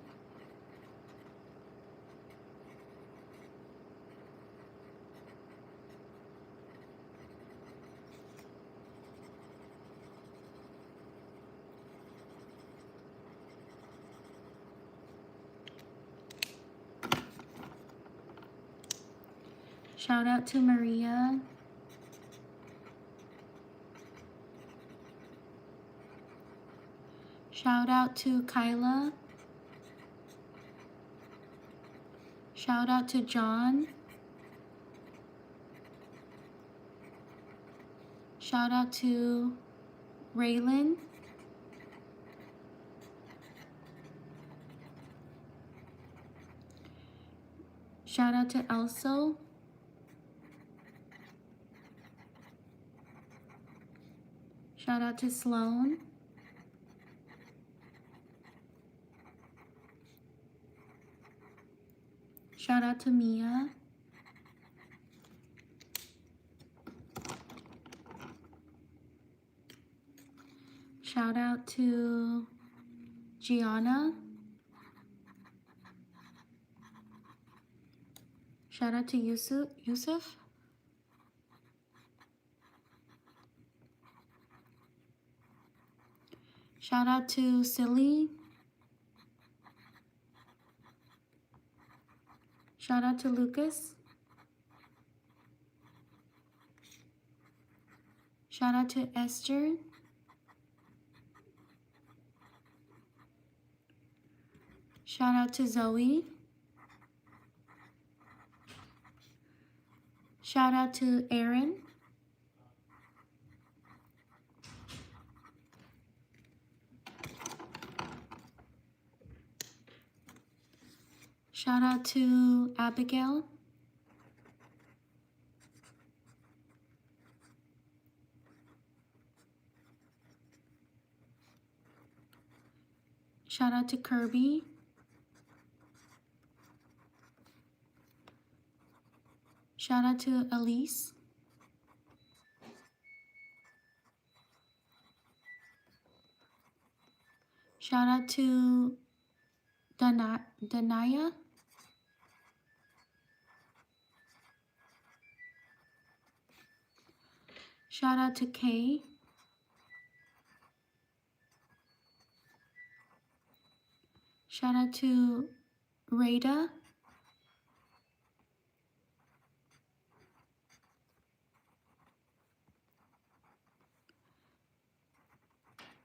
Shout out to Maria. Shout out to Kyla. Shout out to John. Shout out to Raylan. Shout out to Elso. Shout out to Sloan. Shout out to Mia. Shout out to Gianna. Shout out to Yusuf. Shout out to Silly. Shout out to Lucas. Shout out to Esther. Shout out to Zoe. Shout out to Aaron. Shout out to Abigail. Shout out to Kirby. Shout out to Elise. Shout out to Danaya. Shout out to Kay. Shout out to Rada.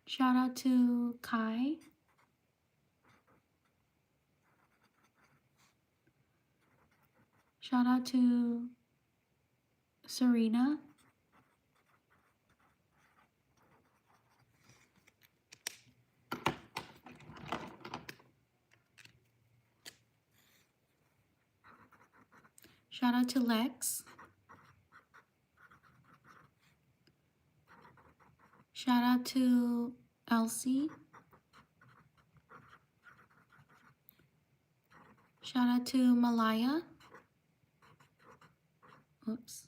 Shout out to Kai. Shout out to Serena. Shout out to Lex. Shout out to Elsie. Shout out to Malaya. Oops.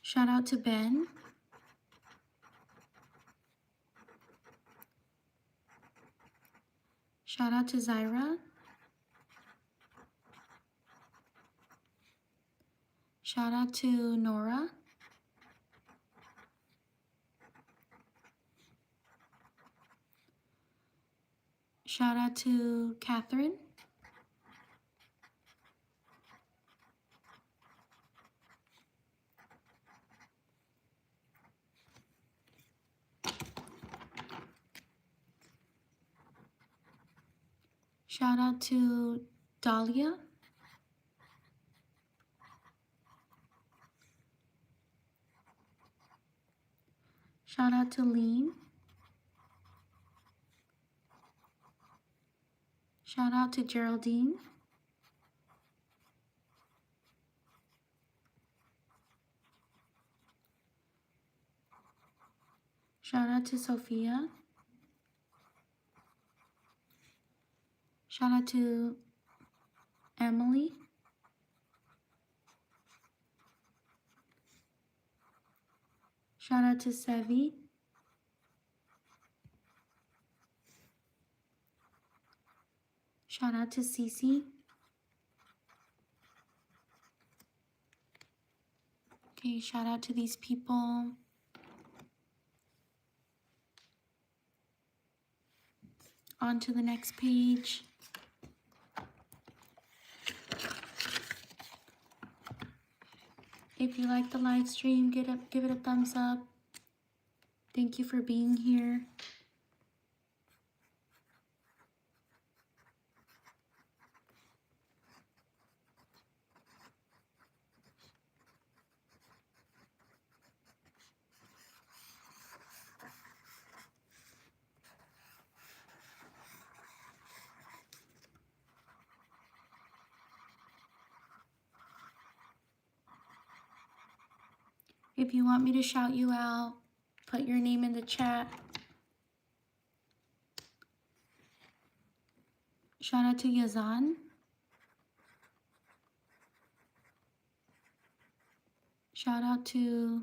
Shout out to Ben. Shout out to Zyra. Shout out to Nora. Shout out to Catherine. Shout out to Dahlia. Shout out to Lean. Shout out to Geraldine. Shout out to Sophia. Shout out to Emily. Shout out to Sevi. Shout out to Cece. Okay, shout out to these people. On to the next page. If you like the live stream, give it a thumbs up. Thank you for being here. If you want me to shout you out, put your name in the chat. Shout out to Yazan. Shout out to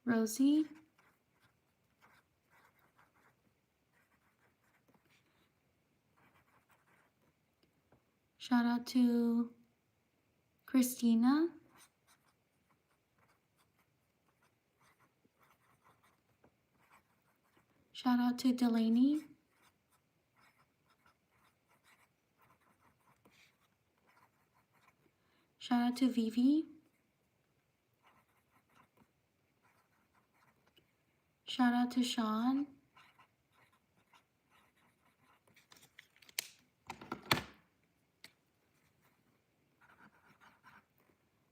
Rosie. Shout out to Christina. Shout out to Delaney. Shout out to Vivi. Shout out to Sean.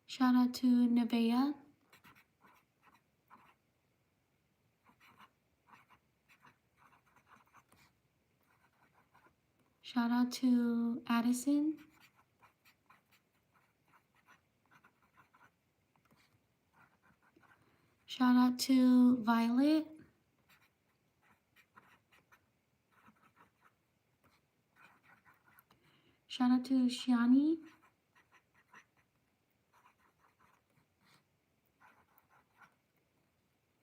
Shout out to Nevaeh. Shout out to Addison. Shout out to Violet. Shout out to Shiani.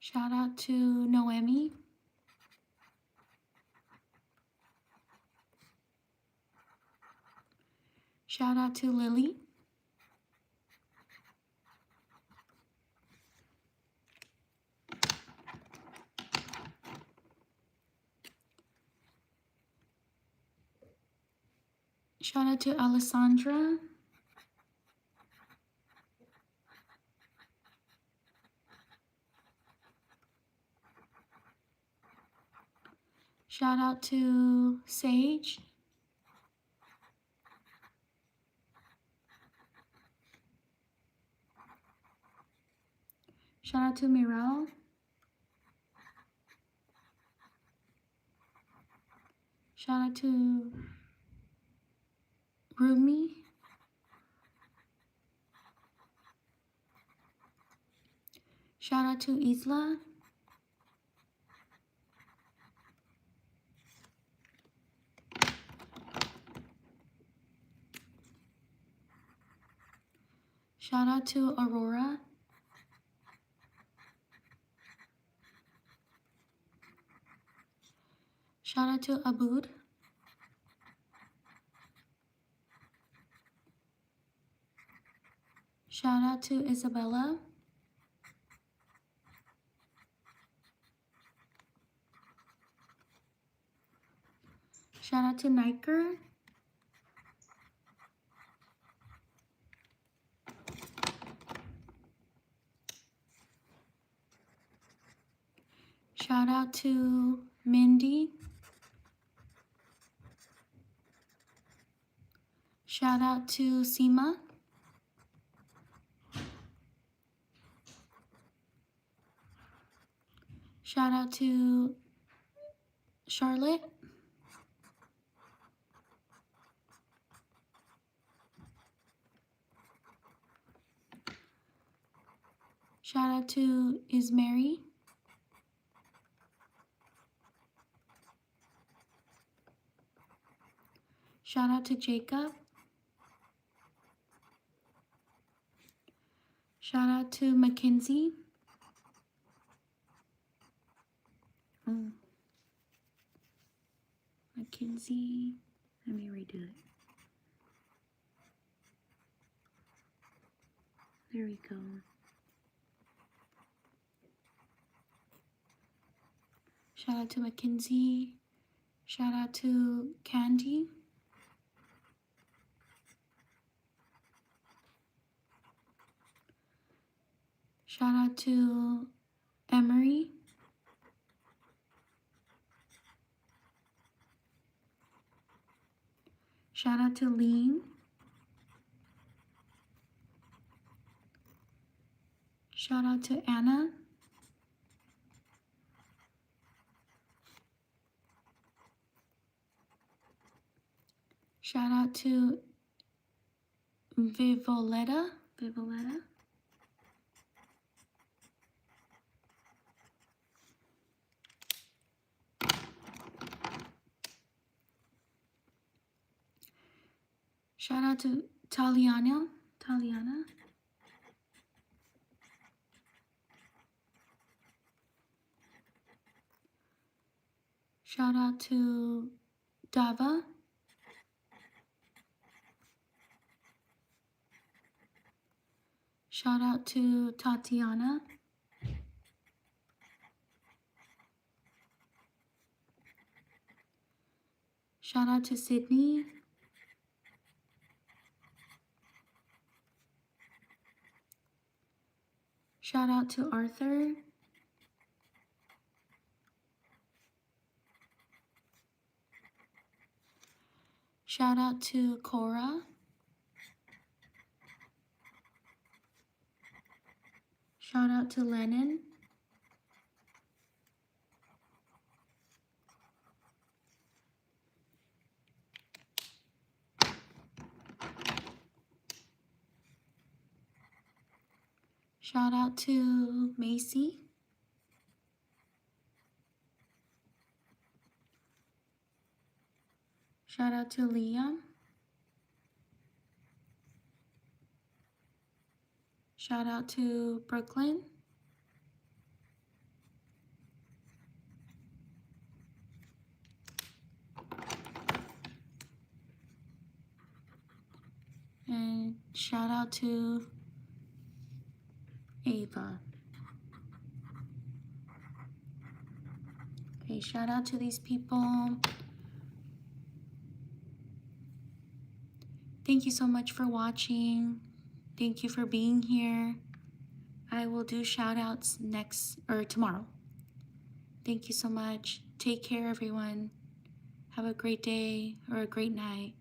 Shout out to Noemi. Shout out to Lily. Shout out to Alessandra. Shout out to Sage. Shout out to Mirel. Shout out to Rumi. Shout out to Isla. Shout out to Aurora. Shout out to Aboud. Shout out to Isabella. Shout out to Niker. Shout out to Mindy. Shout out to Seema. Shout out to Charlotte. Shout out to Ismary. Shout out to Jacob. Shout out to Mackenzie. Mackenzie. Let me redo it. There we go. Shout out to Mackenzie. Shout out to Candy. Shout out to Emery. Shout out to Lean. Shout out to Anna. Shout out to Vivoletta. Shout out to Taliana. Shout out to Dava. Shout out to Tatiana. Shout out to Sydney. Shout out to Arthur. Shout out to Cora. Shout out to Lennon. Shout out to Macy. Shout out to Liam. Shout out to Brooklyn. And shout out to Ava. Okay, shout out to these people. Thank you so much for watching. Thank you for being here. I will do shout outs tomorrow. Thank you so much. Take care, everyone. Have a great day or a great night.